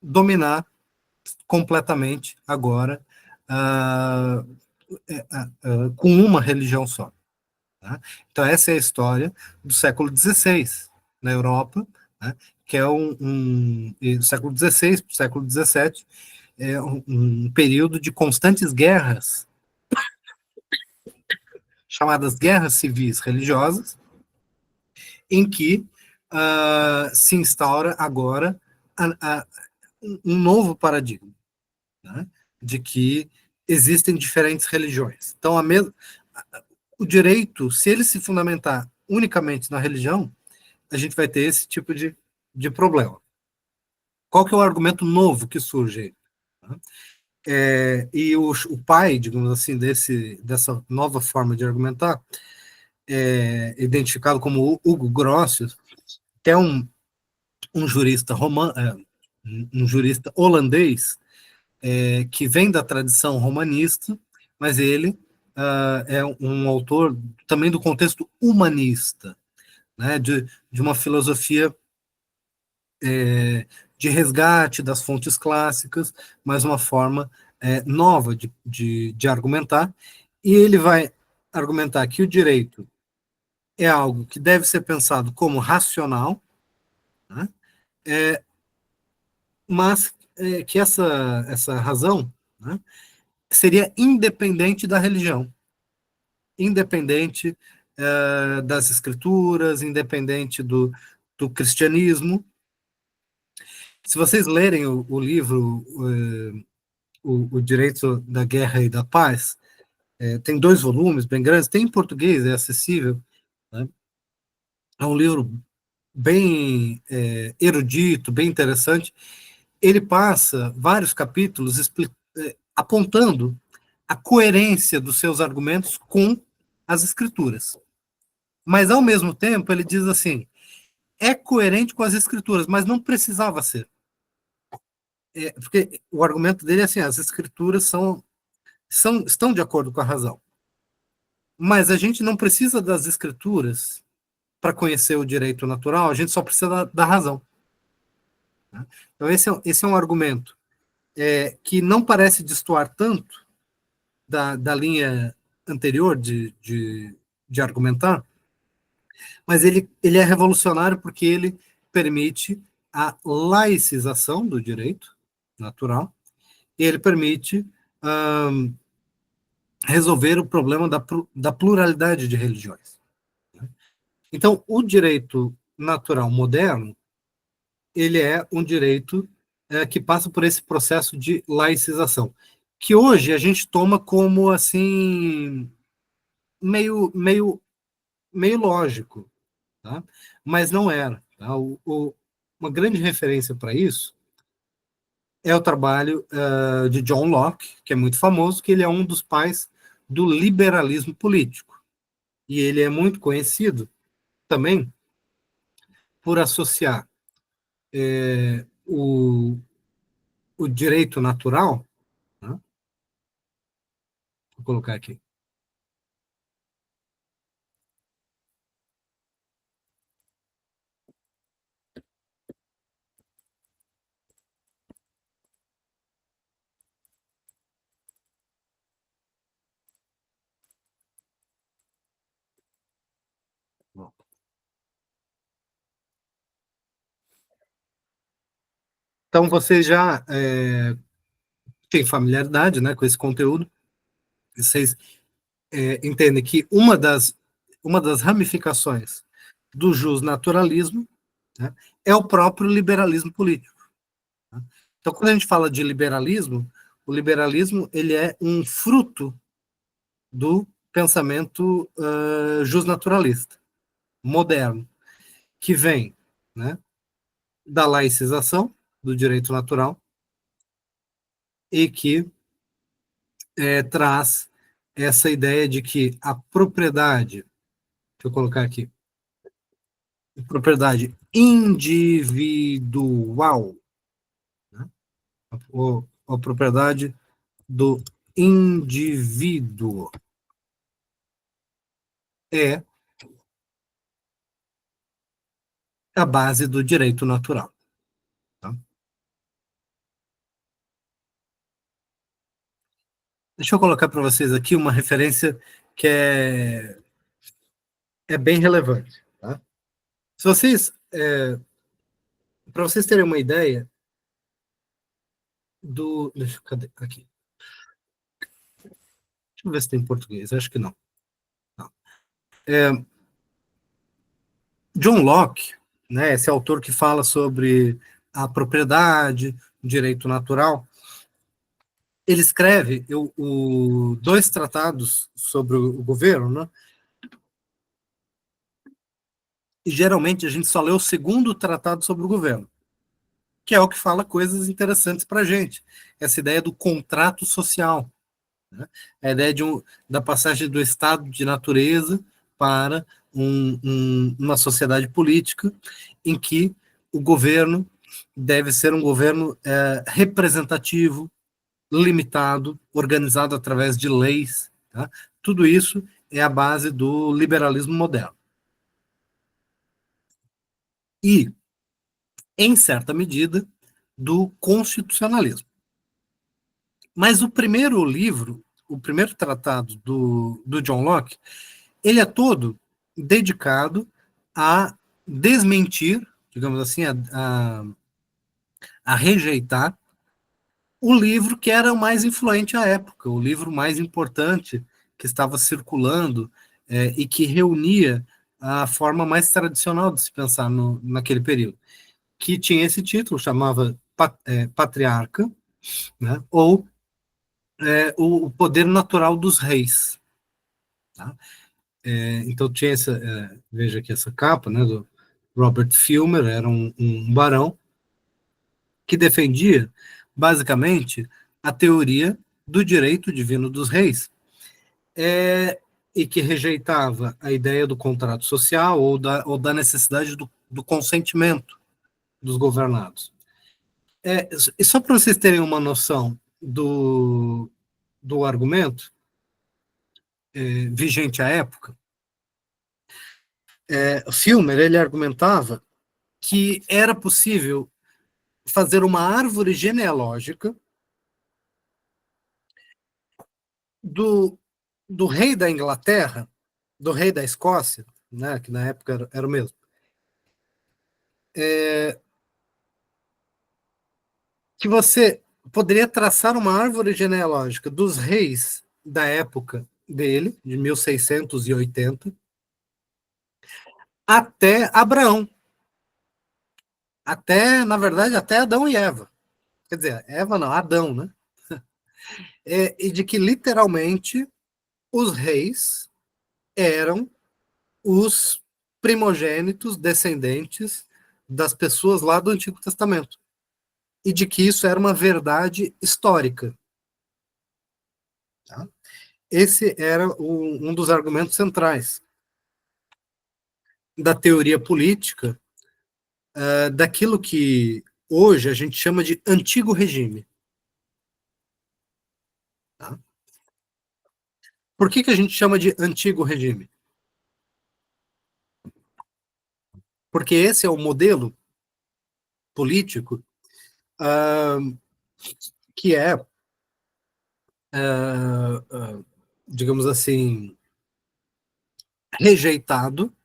Speaker 1: dominar completamente agora com uma religião só. Tá? Então, essa é a história do século XVI na Europa, né? Que é do século XVI para o século XVII, é um período de constantes guerras, chamadas guerras civis religiosas, em que se instaura agora um novo paradigma, né, de que existem diferentes religiões. Então, o direito, se ele se fundamentar unicamente na religião, a gente vai ter esse tipo de problema. Qual que é o argumento novo que surge aí? E o pai, digamos assim, dessa nova forma de argumentar, identificado como Hugo Grotius, que é um jurista um jurista holandês, que vem da tradição romanista, mas ele é um autor também do contexto humanista, né, de uma filosofia de resgate das fontes clássicas, mas uma forma nova de argumentar, e ele vai argumentar que o direito é algo que deve ser pensado como racional, né, mas que essa razão, né, seria independente da religião, independente das escrituras, independente do cristianismo. Se vocês lerem o livro o Direito da Guerra e da Paz, tem 2 volumes bem grandes, tem em português, é acessível, né? É um livro bem erudito, bem interessante. Ele passa vários capítulos apontando a coerência dos seus argumentos com as escrituras. Mas, ao mesmo tempo, ele diz assim, é coerente com as escrituras, mas não precisava ser. Porque o argumento dele é assim, as escrituras estão de acordo com a razão. Mas a gente não precisa das escrituras para conhecer o direito natural, a gente só precisa da razão. Então, esse é um argumento que não parece destoar tanto da linha anterior de argumentar, mas ele é revolucionário porque ele permite a laicização do direito natural e ele permite resolver o problema da pluralidade de religiões. Então, o direito natural moderno, ele é um direito que passa por esse processo de laicização, que hoje a gente toma como, assim, meio lógico, tá? Mas não era. Tá? Uma grande referência para isso é o trabalho de John Locke, que é muito famoso, que ele é um dos pais do liberalismo político. E ele é muito conhecido também por associar o direito natural, né? Vou colocar aqui. Bom. Então, vocês já têm familiaridade, né, com esse conteúdo. Vocês entendem que uma das ramificações do justnaturalismo, né, é o próprio liberalismo político. Né? Então, quando a gente fala de liberalismo, o liberalismo ele é um fruto do pensamento justnaturalista, moderno, que vem, né, da laicização do direito natural e que traz essa ideia de que a propriedade, deixa eu colocar aqui, propriedade individual, né, a propriedade do indivíduo é a base do direito natural. Tá? Deixa eu colocar para vocês aqui uma referência que é bem relevante. Tá? Se vocês, para vocês terem uma ideia cadê? Aqui. Deixa eu ver se tem em português, acho que não. Não. John Locke, né, esse autor que fala sobre a propriedade, o direito natural, ele escreve dois tratados sobre o governo, né? E geralmente a gente só lê o segundo tratado sobre o governo, que é o que fala coisas interessantes para a gente. Essa ideia do contrato social, né? A ideia da passagem do estado de natureza para uma sociedade política em que o governo deve ser um governo representativo, limitado, organizado através de leis. Tá? Tudo isso é a base do liberalismo moderno. E, em certa medida, do constitucionalismo. Mas o primeiro livro, o primeiro tratado do John Locke, ele é todo dedicado a desmentir, digamos assim, a rejeitar o livro que era o mais influente à época, o livro mais importante que estava circulando e que reunia a forma mais tradicional de se pensar naquele período, que tinha esse título, chamava Patriarca, né, ou o poder natural dos reis. Tá? Então tinha veja aqui essa capa, né, do Robert Filmer, era um barão que defendia, basicamente, a teoria do direito divino dos reis, e que rejeitava a ideia do contrato social ou da necessidade do consentimento dos governados. E só para vocês terem uma noção do argumento vigente à época, Filmer ele argumentava que era possível fazer uma árvore genealógica do rei da Inglaterra, do rei da Escócia, né, que na época era o mesmo, que você poderia traçar uma árvore genealógica dos reis da época dele, de 1680, até Abraão. Na verdade, até Adão e Eva. Quer dizer, Eva não, Adão, né? E de que, literalmente, os reis eram os primogênitos descendentes das pessoas lá do Antigo Testamento. E de que isso era uma verdade histórica. Tá? Esse era um dos argumentos centrais da teoria política, daquilo que hoje a gente chama de antigo regime. Tá? Por que a gente chama de antigo regime? Porque esse é o modelo político que digamos assim, rejeitado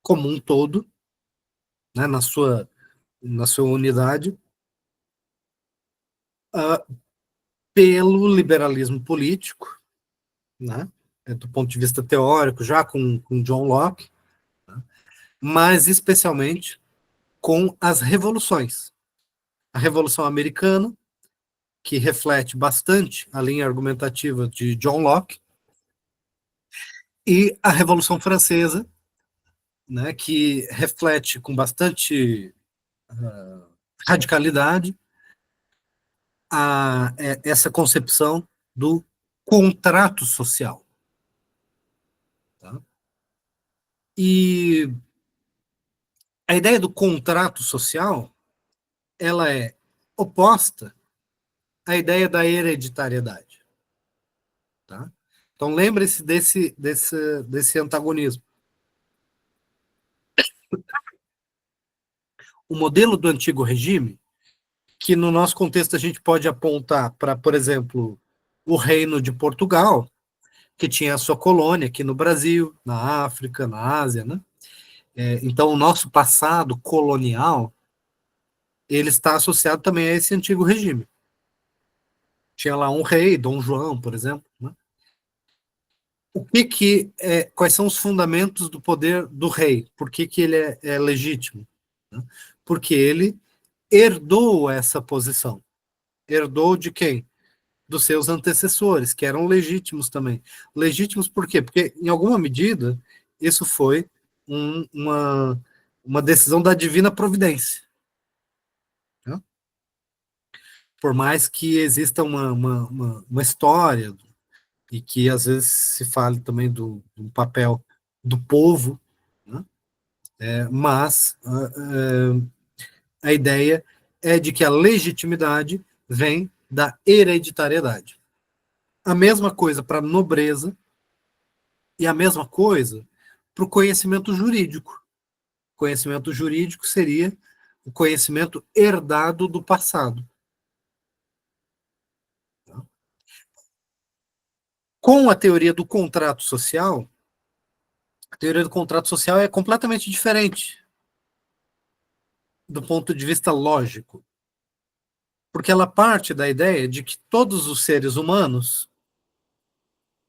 Speaker 1: como um todo, né, na sua unidade, pelo liberalismo político, né, do ponto de vista teórico, já com John Locke, né, mas especialmente com as revoluções. a Revolução Americana, que reflete bastante a linha argumentativa de John Locke, e a Revolução Francesa, né, que reflete com bastante radicalidade essa concepção do contrato social. Tá? E a ideia do contrato social, ela é oposta à ideia da hereditariedade. Tá? Então, lembre-se desse antagonismo. O modelo do antigo regime, que no nosso contexto a gente pode apontar para, por exemplo, o Reino de Portugal, que tinha a sua colônia aqui no Brasil, na África, na Ásia, né? Então, o nosso passado colonial, ele está associado também a esse antigo regime. Tinha lá um rei, Dom João, por exemplo, né? Quais são os fundamentos do poder do rei? Por que ele é legítimo? Né? Porque ele herdou essa posição. Herdou de quem? Dos seus antecessores, que eram legítimos também. Legítimos por quê? Porque, em alguma medida, isso foi uma decisão da divina providência. Né? Por mais que exista uma história, e que às vezes se fale também do papel do povo, né? Mas a ideia é de que a legitimidade vem da hereditariedade. A mesma coisa para a nobreza e a mesma coisa para o conhecimento jurídico. O conhecimento jurídico seria o conhecimento herdado do passado. Com a teoria do contrato social, a teoria do contrato social é completamente diferente do ponto de vista lógico, porque ela parte da ideia de que todos os seres humanos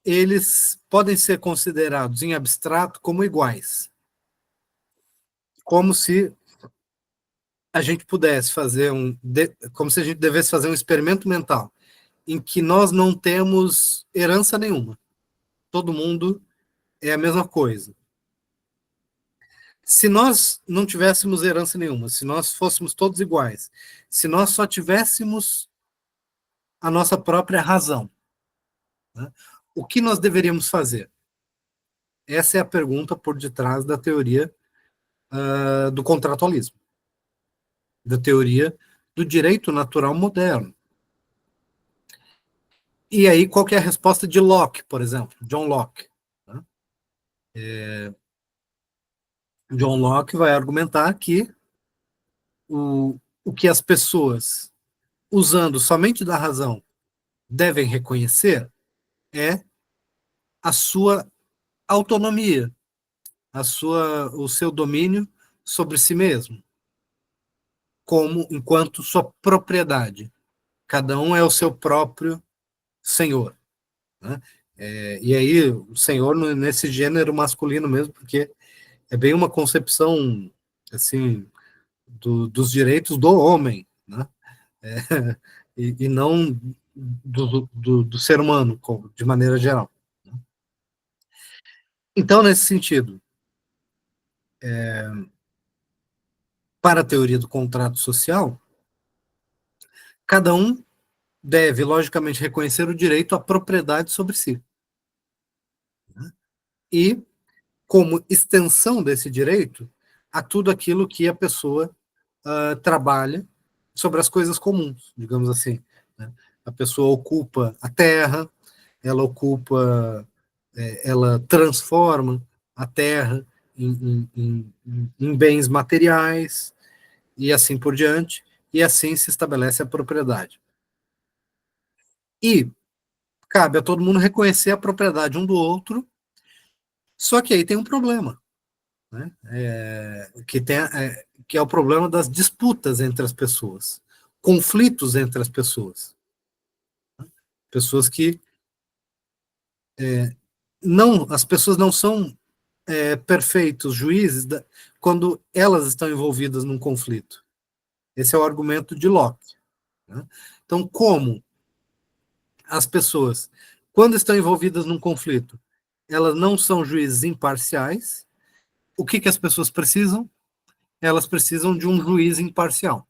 Speaker 1: eles podem ser considerados em abstrato como iguais, como se a gente pudesse fazer como se a gente devesse fazer um experimento mental em que nós não temos herança nenhuma. Todo mundo é a mesma coisa. Se nós não tivéssemos herança nenhuma, se nós fôssemos todos iguais, se nós só tivéssemos a nossa própria razão, né, o que nós deveríamos fazer? Essa é a pergunta por detrás da teoria do contratualismo, da teoria do direito natural moderno. E aí, qual que é a resposta de Locke, por exemplo? John Locke. Né? John Locke vai argumentar que o que as pessoas, usando somente da razão, devem reconhecer é a sua autonomia, o seu domínio sobre si mesmo, como enquanto sua propriedade. Cada um é o seu próprio senhor. Né? E aí, o senhor nesse gênero masculino mesmo, porque é bem uma concepção assim dos direitos do homem, né? E não do ser humano, de maneira geral. Então, nesse sentido, para a teoria do contrato social, cada um deve, logicamente, reconhecer o direito à propriedade sobre si. E, como extensão desse direito, a tudo aquilo que a pessoa trabalha sobre as coisas comuns, digamos assim. Né? A pessoa ocupa a terra, ela transforma a terra em bens materiais, e assim por diante, e assim se estabelece a propriedade. E cabe a todo mundo reconhecer a propriedade um do outro, só que aí tem um problema, né? Que é o problema das disputas entre as pessoas, conflitos entre as pessoas. Pessoas que as pessoas não são perfeitos juízes quando elas estão envolvidas num conflito. Esse é o argumento de Locke. Né? Então, como as pessoas, quando estão envolvidas num conflito, elas não são juízes imparciais, o que as pessoas precisam? Elas precisam de um juiz imparcial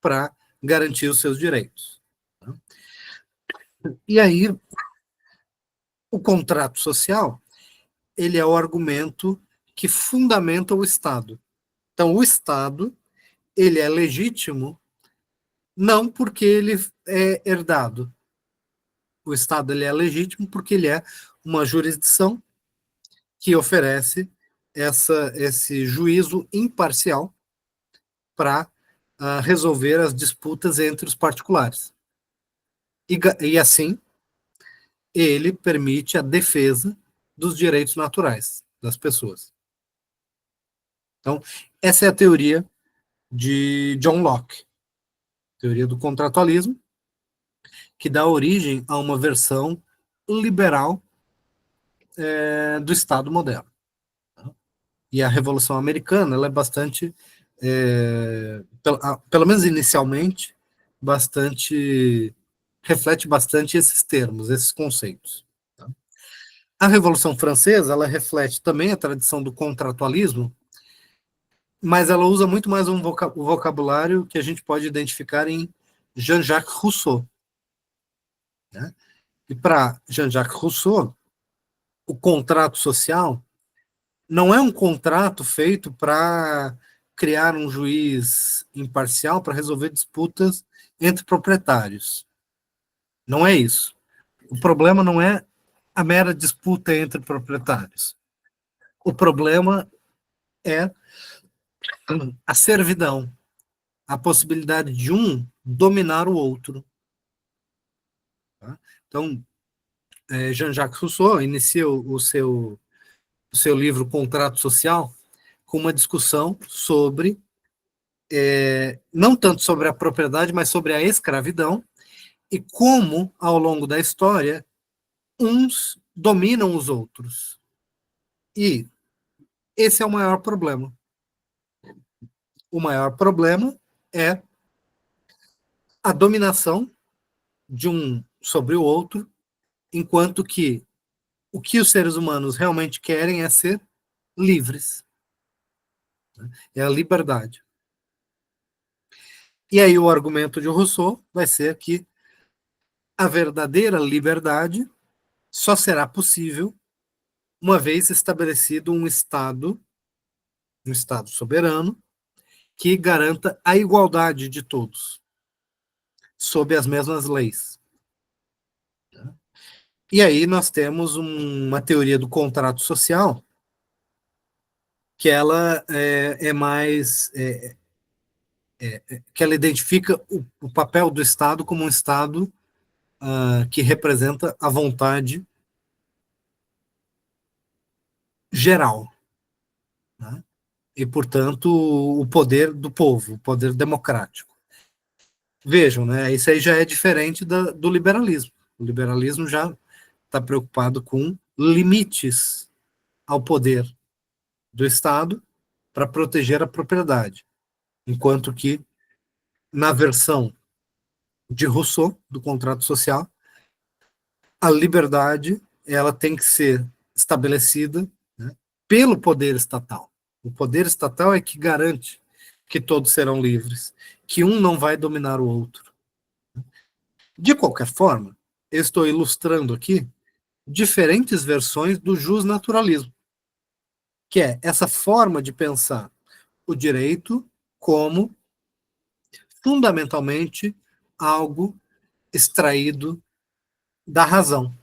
Speaker 1: para garantir os seus direitos. E aí, o contrato social, ele é o argumento que fundamenta o Estado. Então, o Estado, ele é legítimo não porque ele é herdado. O Estado, ele é legítimo porque ele é uma jurisdição que oferece esse juízo imparcial para resolver as disputas entre os particulares. E assim, ele permite a defesa dos direitos naturais das pessoas. Então, essa é a teoria de John Locke, teoria do contratualismo, que dá origem a uma versão liberal do Estado moderno. E a Revolução Americana, ela é bastante, pelo menos inicialmente, reflete bastante esses termos, esses conceitos. Tá? A Revolução Francesa, ela reflete também a tradição do contratualismo, mas ela usa muito mais o vocabulário que a gente pode identificar em Jean-Jacques Rousseau. Né? E para Jean-Jacques Rousseau, o contrato social não é um contrato feito para criar um juiz imparcial para resolver disputas entre proprietários. Não é isso. O problema não é a mera disputa entre proprietários. O problema é a servidão, a possibilidade de um dominar o outro. Tá? Então, Jean-Jacques Rousseau inicia o seu livro Contrato Social com uma discussão sobre, não tanto sobre a propriedade, mas sobre a escravidão e como, ao longo da história, uns dominam os outros. E esse é o maior problema. O maior problema é a dominação de um sobre o outro, enquanto que o que os seres humanos realmente querem é ser livres. É a liberdade. E aí o argumento de Rousseau vai ser que a verdadeira liberdade só será possível uma vez estabelecido um Estado soberano, que garanta a igualdade de todos, sob as mesmas leis. E aí nós temos uma teoria do contrato social que ela que ela identifica o papel do Estado como um Estado que representa a vontade geral, né? E, portanto, o poder do povo, o poder democrático. Vejam, né? Isso aí já é diferente do liberalismo. O liberalismo já está preocupado com limites ao poder do Estado para proteger a propriedade, enquanto que na versão de Rousseau do contrato social, a liberdade ela tem que ser estabelecida, né, pelo poder estatal. O poder estatal é que garante que todos serão livres, que um não vai dominar o outro. De qualquer forma, eu estou ilustrando aqui diferentes versões do justnaturalismo, que é essa forma de pensar o direito como fundamentalmente algo extraído da razão.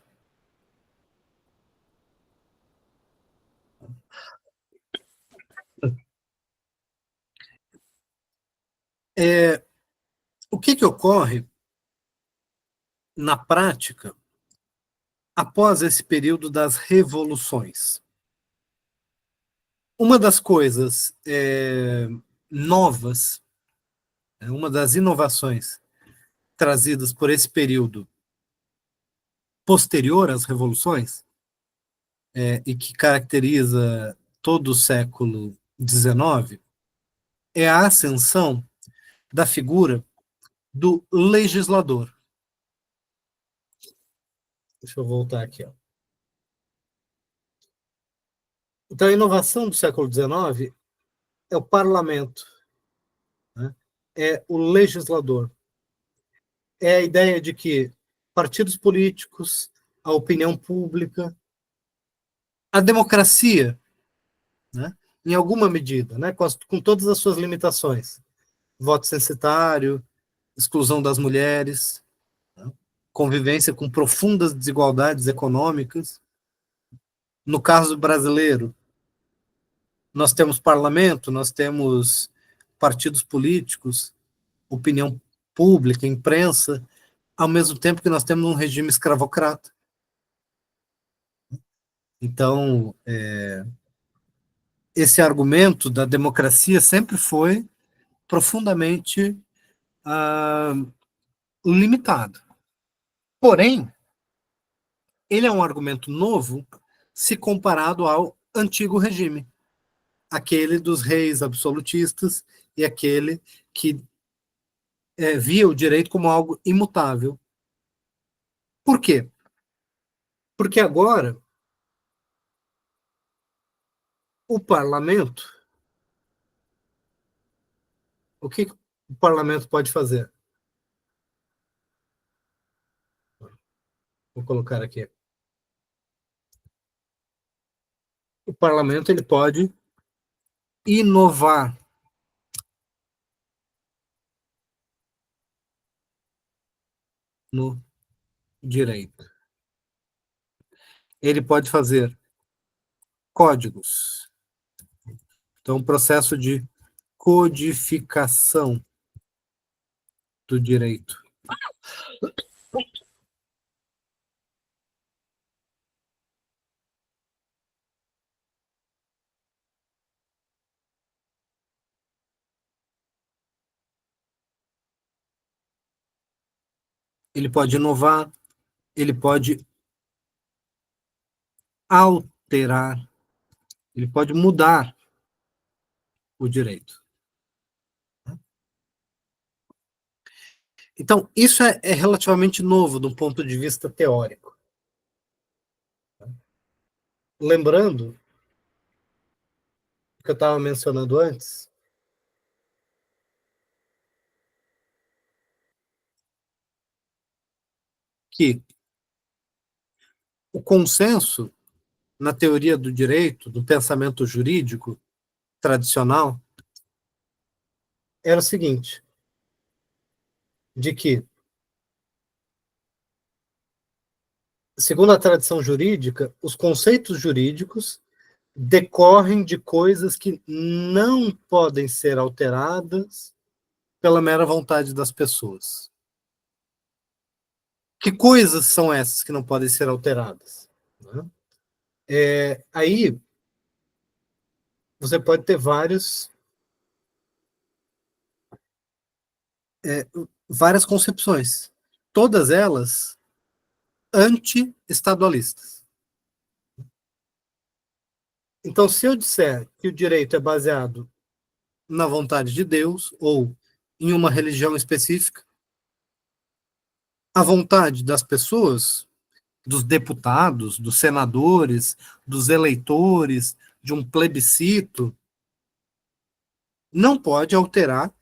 Speaker 1: O que ocorre na prática após esse período das revoluções? Uma das coisas novas, uma das inovações trazidas por esse período posterior às revoluções, e que caracteriza todo o século XIX, é a ascensão da figura do legislador. Deixa eu voltar aqui. Ó. Então, a inovação do século XIX é o parlamento, né? É o legislador. É a ideia de que partidos políticos, a opinião pública, a democracia, né, em alguma medida, né, com todas as suas limitações, voto censitário, exclusão das mulheres, né, convivência com profundas desigualdades econômicas. No caso brasileiro, nós temos parlamento, nós temos partidos políticos, opinião pública, imprensa, ao mesmo tempo que nós temos um regime escravocrata. Então, esse argumento da democracia sempre foi profundamente limitado. Porém, ele é um argumento novo se comparado ao antigo regime, aquele dos reis absolutistas e aquele que via o direito como algo imutável. Por quê? Porque agora o parlamento, o que o parlamento pode fazer? Vou colocar aqui. O parlamento ele pode inovar no direito. Ele pode fazer códigos. Então, um processo de codificação do direito. Ele pode inovar, ele pode alterar, ele pode mudar o direito. Então, isso é relativamente novo do ponto de vista teórico. Lembrando que eu estava mencionando antes, que o consenso na teoria do direito, do pensamento jurídico tradicional, era o seguinte, de que, segundo a tradição jurídica, os conceitos jurídicos decorrem de coisas que não podem ser alteradas pela mera vontade das pessoas. Que coisas são essas que não podem ser alteradas? Né? Aí você pode ter várias concepções, todas elas anti-estadualistas. Então, se eu disser que o direito é baseado na vontade de Deus ou em uma religião específica, a vontade das pessoas, dos deputados, dos senadores, dos eleitores, de um plebiscito, não pode alterar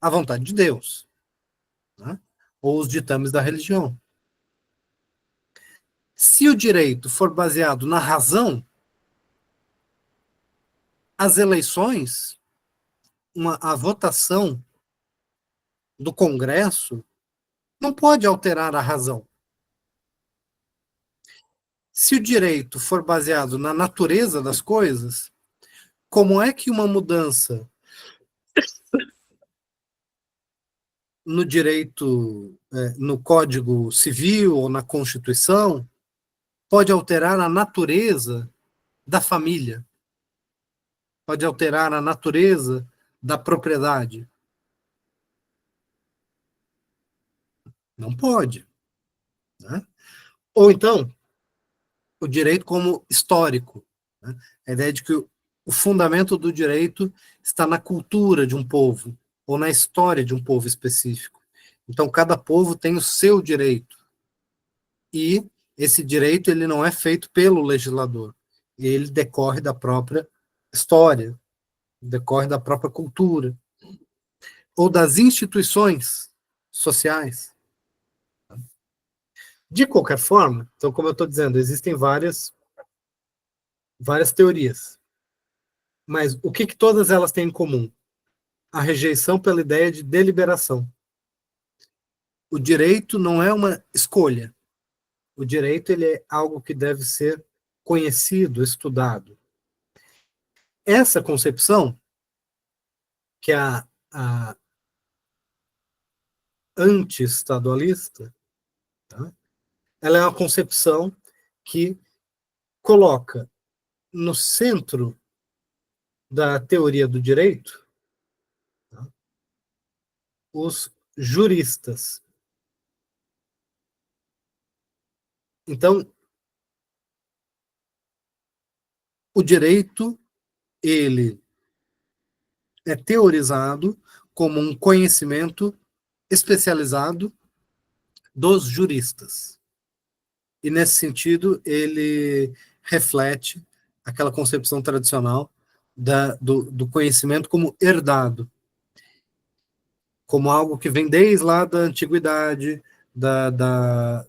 Speaker 1: a vontade de Deus, né? Ou os ditames da religião. Se o direito for baseado na razão, as eleições, a votação do Congresso não pode alterar a razão. Se o direito for baseado na natureza das coisas, como é que uma mudança no direito, no Código Civil ou na Constituição, pode alterar a natureza da família? Pode alterar a natureza da propriedade? Não pode. Né? Ou então, o direito como histórico. Né? A ideia de que o fundamento do direito está na cultura de um povo, ou na história de um povo específico. Então, cada povo tem o seu direito. E esse direito ele não é feito pelo legislador. Ele decorre da própria história, decorre da própria cultura, ou das instituições sociais. De qualquer forma, então, como eu estou dizendo, existem várias teorias. Mas o que todas elas têm em comum? A rejeição pela ideia de deliberação. O direito não é uma escolha. O direito ele é algo que deve ser conhecido, estudado. Essa concepção, que é a anti-estadualista, tá? Ela é uma concepção que coloca no centro da teoria do direito, tá, os juristas. Então, o direito ele é teorizado como um conhecimento especializado dos juristas. E, nesse sentido, ele reflete aquela concepção tradicional do conhecimento como herdado, como algo que vem desde lá da antiguidade,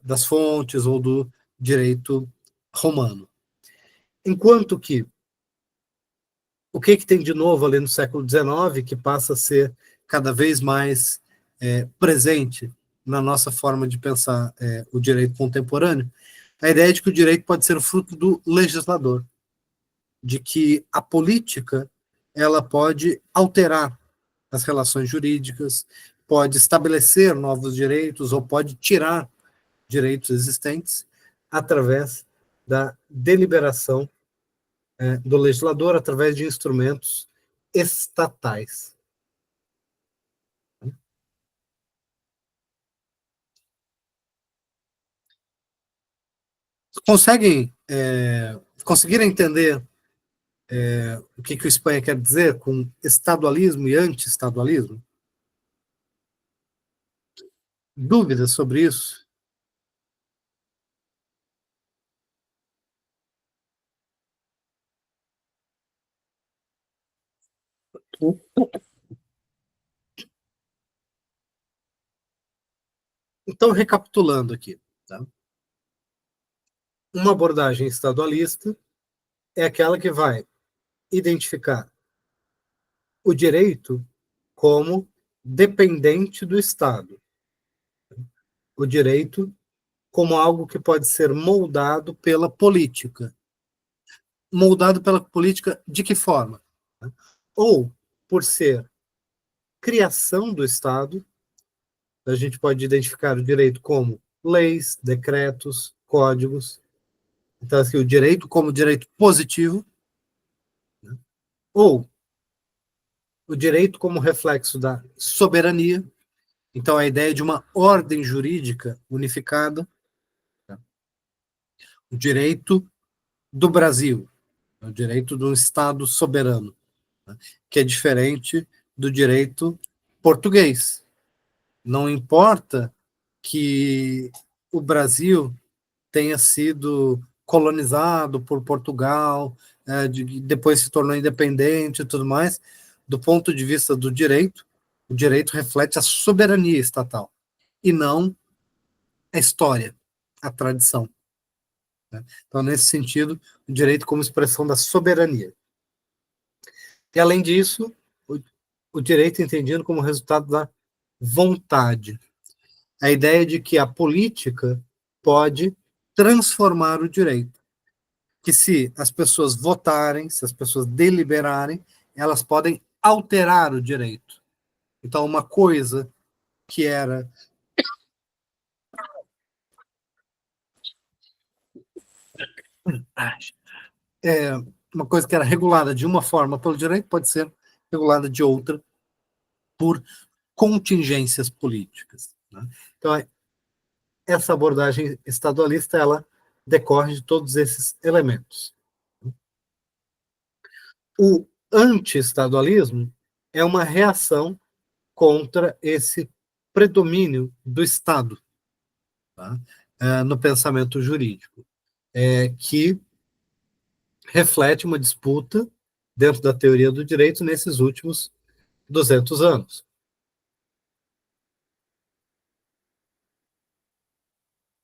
Speaker 1: das fontes ou do direito romano. Enquanto que o que tem de novo ali no século XIX, que passa a ser cada vez mais presente na nossa forma de pensar o direito contemporâneo, a ideia de que o direito pode ser o fruto do legislador, de que a política ela pode alterar as relações jurídicas, pode estabelecer novos direitos ou pode tirar direitos existentes através da deliberação do legislador, através de instrumentos estatais. Conseguiram entender o que o Espanha quer dizer com estadualismo e anti-estadualismo? Dúvidas sobre isso? Então, recapitulando aqui, tá? Uma abordagem estadualista é aquela que vai identificar o direito como dependente do Estado, o direito como algo que pode ser moldado pela política. Moldado pela política de que forma? Ou por ser criação do Estado, a gente pode identificar o direito como leis, decretos, códigos. Então, assim, o direito como direito positivo, né? Ou o direito como reflexo da soberania. Então, a ideia de uma ordem jurídica unificada, tá? O direito do Brasil, o direito de um Estado soberano, né? Que é diferente do direito português. Não importa que o Brasil tenha sido colonizado por Portugal, depois se tornou independente e tudo mais, do ponto de vista do direito, o direito reflete a soberania estatal e não a história, a tradição, né? Então, nesse sentido, o direito como expressão da soberania. E, além disso, o direito entendido como resultado da vontade. A ideia de que a política pode transformar o direito. Que se as pessoas votarem, se as pessoas deliberarem, elas podem alterar o direito. Então, uma coisa que era uma coisa que era regulada de uma forma pelo direito pode ser regulada de outra por contingências políticas, né? Então, essa abordagem estadualista ela decorre de todos esses elementos. O anti-estadualismo é uma reação contra esse predomínio do Estado, tá? No pensamento jurídico, que reflete uma disputa dentro da teoria do direito nesses últimos 200 anos.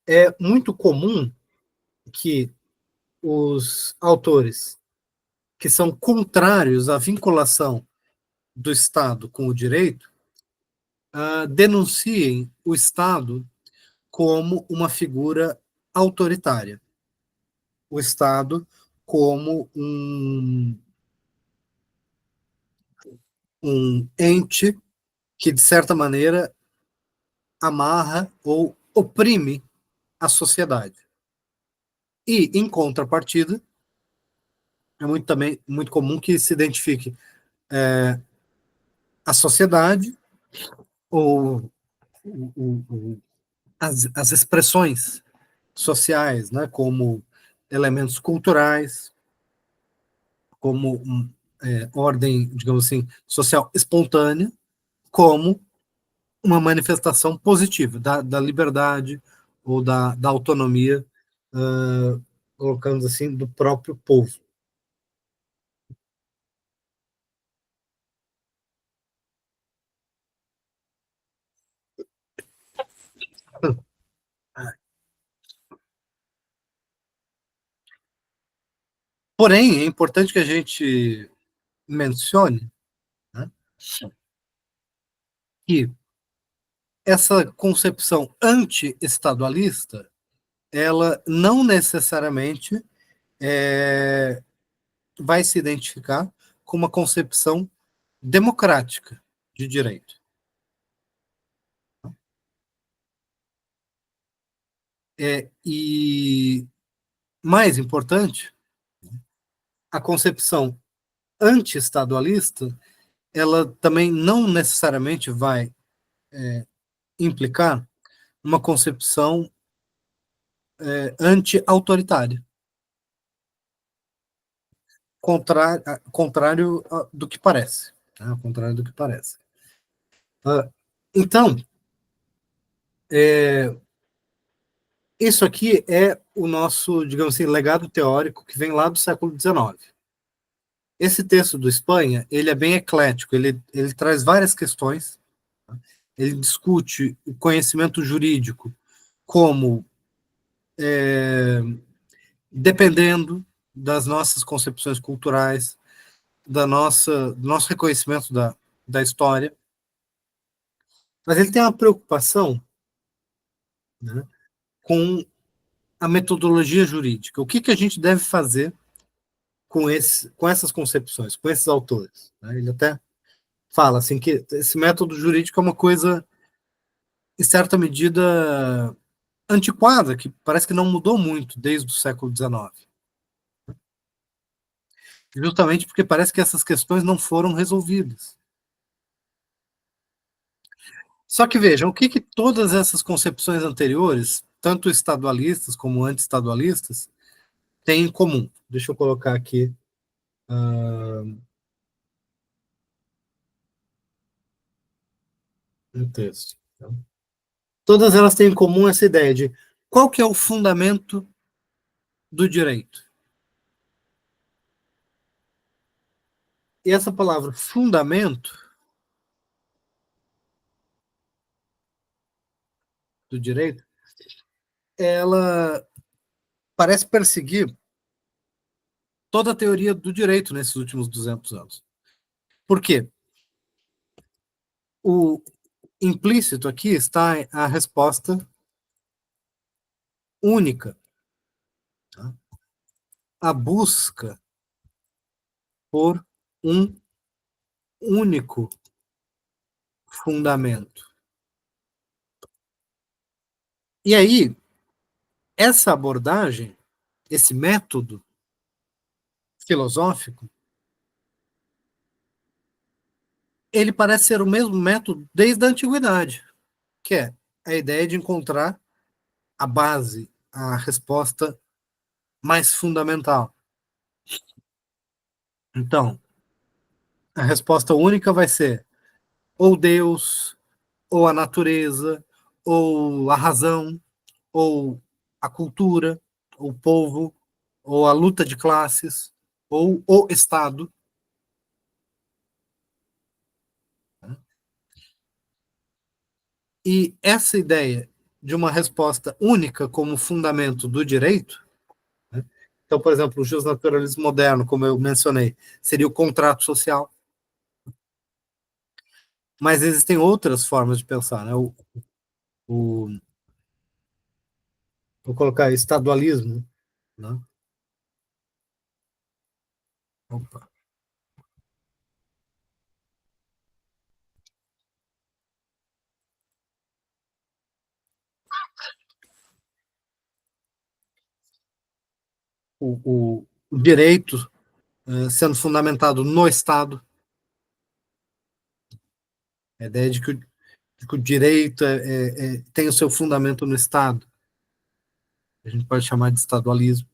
Speaker 1: É muito comum que os autores que são contrários à vinculação do Estado com o direito denunciem o Estado como uma figura autoritária, o Estado como um ente que, de certa maneira, amarra ou oprime a sociedade. E, em contrapartida, é muito comum que se identifique a sociedade ou as expressões sociais, né, como elementos culturais, como ordem, digamos assim, social espontânea, como uma manifestação positiva da liberdade ou da autonomia, colocando assim, do próprio povo. Porém, é importante que a gente mencione, né, que essa concepção anti-estadualista, ela não necessariamente vai se identificar com uma concepção democrática de direito. E, mais importante, a concepção anti-estadualista, ela também não necessariamente vai implicar uma concepção anti-autoritária, contrário do que parece. Ao contrário do que parece. Então, isso aqui é o nosso, digamos assim, legado teórico que vem lá do século XIX. Esse texto do Espanha, ele é bem eclético, ele traz várias questões, tá? Ele discute o conhecimento jurídico como dependendo das nossas concepções culturais, do nosso reconhecimento da história, mas ele tem uma preocupação, né, com a metodologia jurídica. O que a gente deve fazer com essas concepções, com esses autores? Né? Ele até fala assim que esse método jurídico é uma coisa, em certa medida, antiquada, que parece que não mudou muito desde o século XIX. Justamente porque parece que essas questões não foram resolvidas. Só que vejam, o que todas essas concepções anteriores, tanto estadualistas como anti-estadualistas, têm em comum? Deixa eu colocar aqui um texto. Tá? Todas elas têm em comum essa ideia de qual que é o fundamento do direito. E essa palavra fundamento do direito, ela parece perseguir toda a teoria do direito nesses últimos 200 anos. Por quê? O implícito aqui está a resposta única, tá? A busca por um único fundamento. E aí, essa abordagem, esse método filosófico, ele parece ser o mesmo método desde a antiguidade, que é a ideia de encontrar a base, a resposta mais fundamental. Então, a resposta única vai ser ou Deus, ou a natureza, ou a razão, ou a cultura, ou o povo, ou a luta de classes, ou o Estado. E essa ideia de uma resposta única como fundamento do direito, né? Então, por exemplo, o justnaturalismo moderno, como eu mencionei, seria o contrato social. Mas existem outras formas de pensar, né? O, vou colocar estadualismo, né? Opa. O direito sendo fundamentado no Estado, a ideia de que o direito tem o seu fundamento no Estado, a gente pode chamar de estadualismo.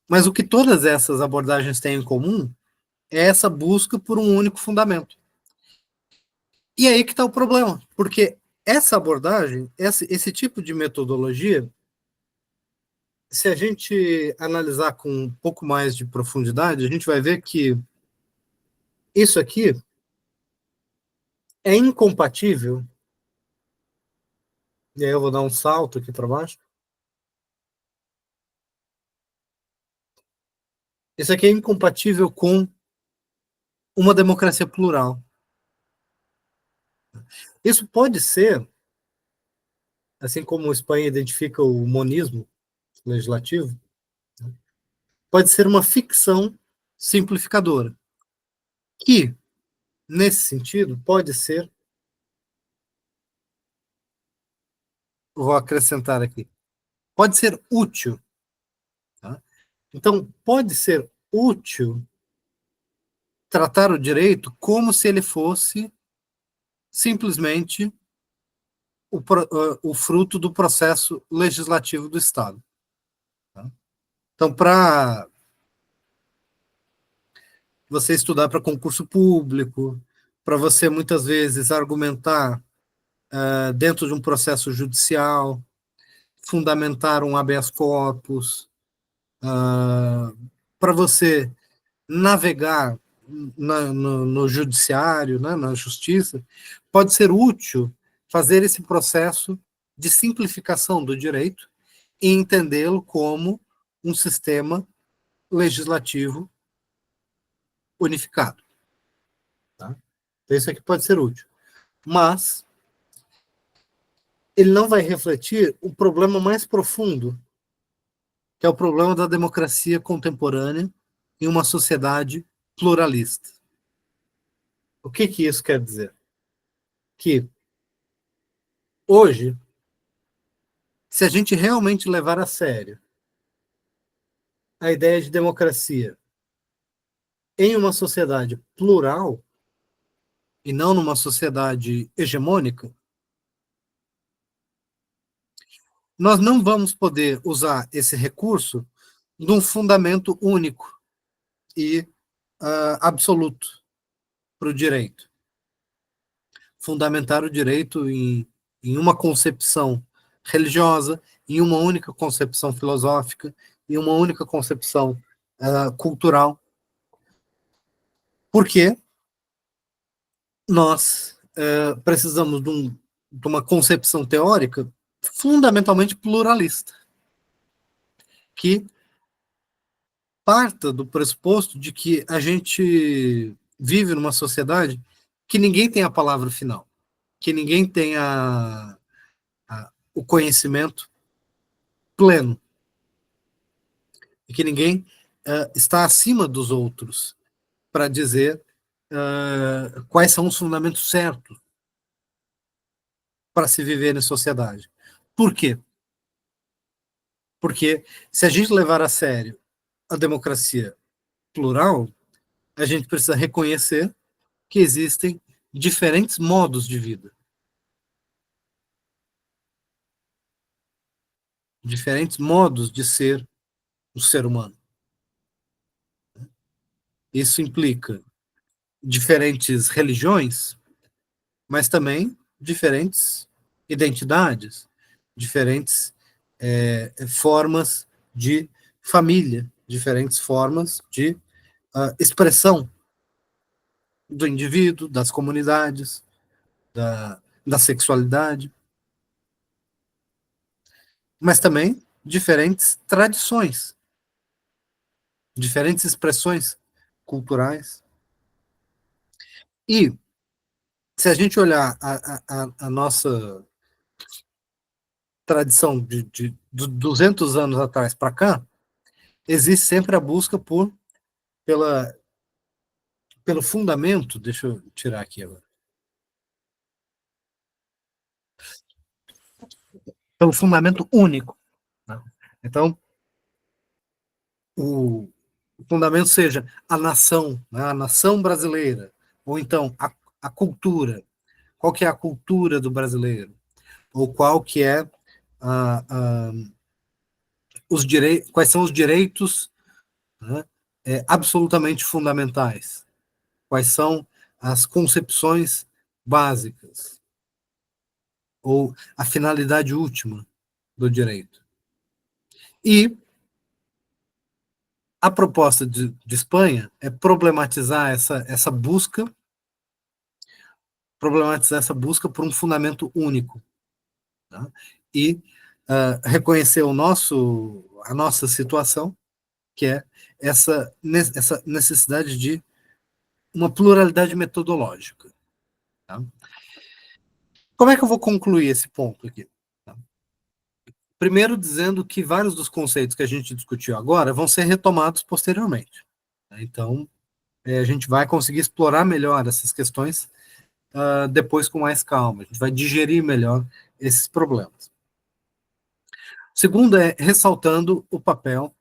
Speaker 1: Mas o que todas essas abordagens têm em comum é essa busca por um único fundamento. E aí que está o problema, porque essa abordagem, esse tipo de metodologia, se a gente analisar com um pouco mais de profundidade, a gente vai ver que isso aqui é incompatível, e aí eu vou dar um salto aqui para baixo. Isso aqui é incompatível com uma democracia plural. Isso pode ser, assim como a Espanha identifica o monismo legislativo, pode ser uma ficção simplificadora, que, nesse sentido, pode ser, vou acrescentar aqui, pode ser útil. Tá? Então, pode ser útil tratar o direito como se ele fosse simplesmente o fruto do processo legislativo do Estado. Tá? Então, para você estudar para concurso público, para você muitas vezes argumentar dentro de um processo judicial, fundamentar um habeas corpus, para você navegar no judiciário, né, na justiça, pode ser útil fazer esse processo de simplificação do direito e entendê-lo como um sistema legislativo unificado. Tá? Então, isso aqui pode ser útil. Mas ele não vai refletir o problema mais profundo, que é o problema da democracia contemporânea em uma sociedade pluralista. O que que isso quer dizer? Que hoje, se a gente realmente levar a sério a ideia de democracia em uma sociedade plural e não numa sociedade hegemônica, nós não vamos poder usar esse recurso de um fundamento único e absoluto para o direito. Fundamentar o direito em uma concepção religiosa, em uma única concepção filosófica, em uma única concepção cultural. Porque nós precisamos de uma concepção teórica fundamentalmente pluralista, que parta do pressuposto de que a gente vive numa sociedade que ninguém tem a palavra final, que ninguém tem o conhecimento pleno, e que ninguém está acima dos outros para dizer quais são os fundamentos certos para se viver em sociedade. Por quê? Porque se a gente levar a sério a democracia plural, a gente precisa reconhecer que existem diferentes modos de vida, diferentes modos de ser o ser humano. Isso implica diferentes religiões, mas também diferentes identidades, diferentes formas de família, diferentes formas de expressão do indivíduo, das comunidades, da sexualidade, mas também diferentes tradições, diferentes expressões culturais. E se a gente olhar a nossa tradição de 200 anos atrás para cá, existe sempre a busca pelo fundamento, deixa eu tirar aqui agora, pelo fundamento único. Né? Então, o fundamento seja a nação, né? A nação brasileira, ou então a cultura. Qual que é a cultura do brasileiro? Ou qual que é quais são os direitos, né, absolutamente fundamentais? Quais são as concepções básicas? Ou a finalidade última do direito? E a proposta de Espanha é problematizar essa busca por um fundamento único, tá? E reconhecer a nossa situação, que é essa necessidade de uma pluralidade metodológica. Tá? Como é que eu vou concluir esse ponto aqui? Tá? Primeiro, dizendo que vários dos conceitos que a gente discutiu agora vão ser retomados posteriormente. Tá? Então, a gente vai conseguir explorar melhor essas questões depois com mais calma. A gente vai digerir melhor esses problemas. Segundo, ressaltando o papel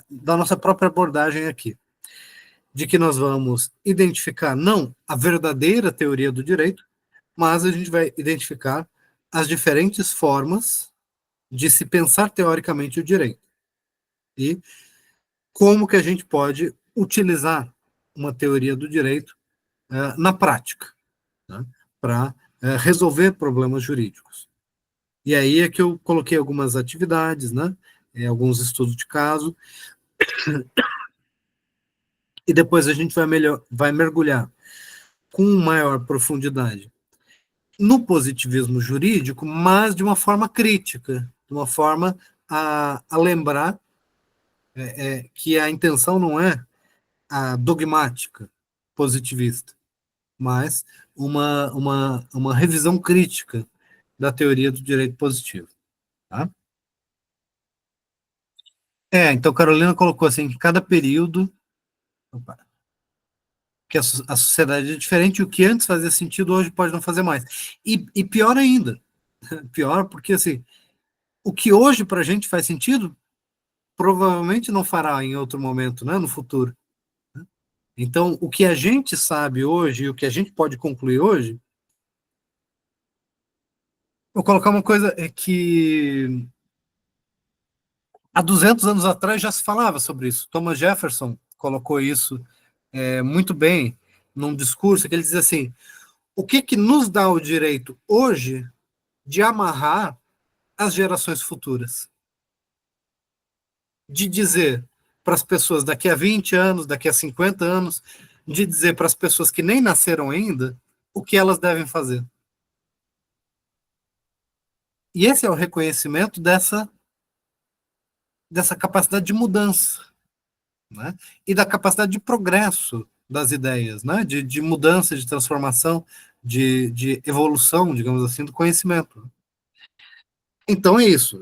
Speaker 1: da nossa própria abordagem aqui, de que nós vamos identificar não a verdadeira teoria do direito, mas a gente vai identificar as diferentes formas de se pensar teoricamente o direito e como que a gente pode utilizar uma teoria do direito na prática, né, para resolver problemas jurídicos. E aí é que eu coloquei algumas atividades, né, alguns estudos de caso, e depois a gente vai mergulhar com maior profundidade no positivismo jurídico, mas de uma forma crítica, de uma forma a lembrar que a intenção não é a dogmática positivista, mas uma revisão crítica da teoria do direito positivo. Tá? Então Carolina colocou assim, que cada período, que a sociedade é diferente, e o que antes fazia sentido, hoje pode não fazer mais. E pior ainda, pior porque assim, o que hoje para a gente faz sentido, provavelmente não fará em outro momento, né, no futuro. Então, o que a gente sabe hoje, e o que a gente pode concluir hoje, vou colocar uma coisa que há 200 anos atrás já se falava sobre isso. Thomas Jefferson colocou isso muito bem num discurso que ele diz assim: o que nos dá o direito hoje de amarrar as gerações futuras? De dizer para as pessoas daqui a 20 anos, daqui a 50 anos, de dizer para as pessoas que nem nasceram ainda o que elas devem fazer. E esse é o reconhecimento dessa capacidade de mudança, né? E da capacidade de progresso das ideias, né? De mudança, de transformação, de evolução, digamos assim, do conhecimento. Então é isso,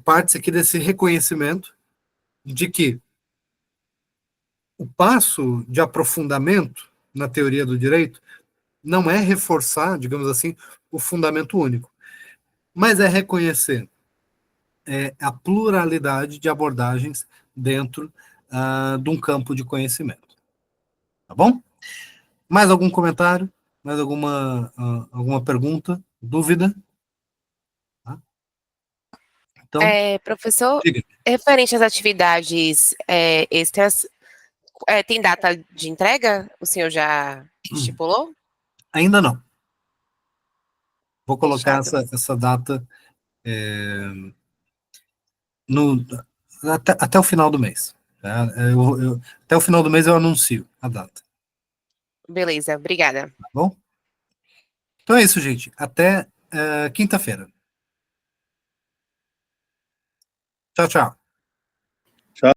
Speaker 1: parte-se aqui desse reconhecimento de que o passo de aprofundamento na teoria do direito não é reforçar, digamos assim, o fundamento único, mas é reconhecer a pluralidade de abordagens dentro de um campo de conhecimento. Tá bom? Mais algum comentário? Mais alguma pergunta? Dúvida? Tá?
Speaker 4: Então, professor,
Speaker 1: diga.
Speaker 4: referente às atividades extras, Tem data de entrega? O senhor já estipulou?
Speaker 1: Ainda não. Vou colocar
Speaker 4: Fechado.
Speaker 1: essa data até o final do mês. Tá? Até o final do mês eu anuncio a data.
Speaker 4: Beleza, obrigada.
Speaker 1: Tá bom? Então é isso, gente. Até quinta-feira. Tchau, tchau.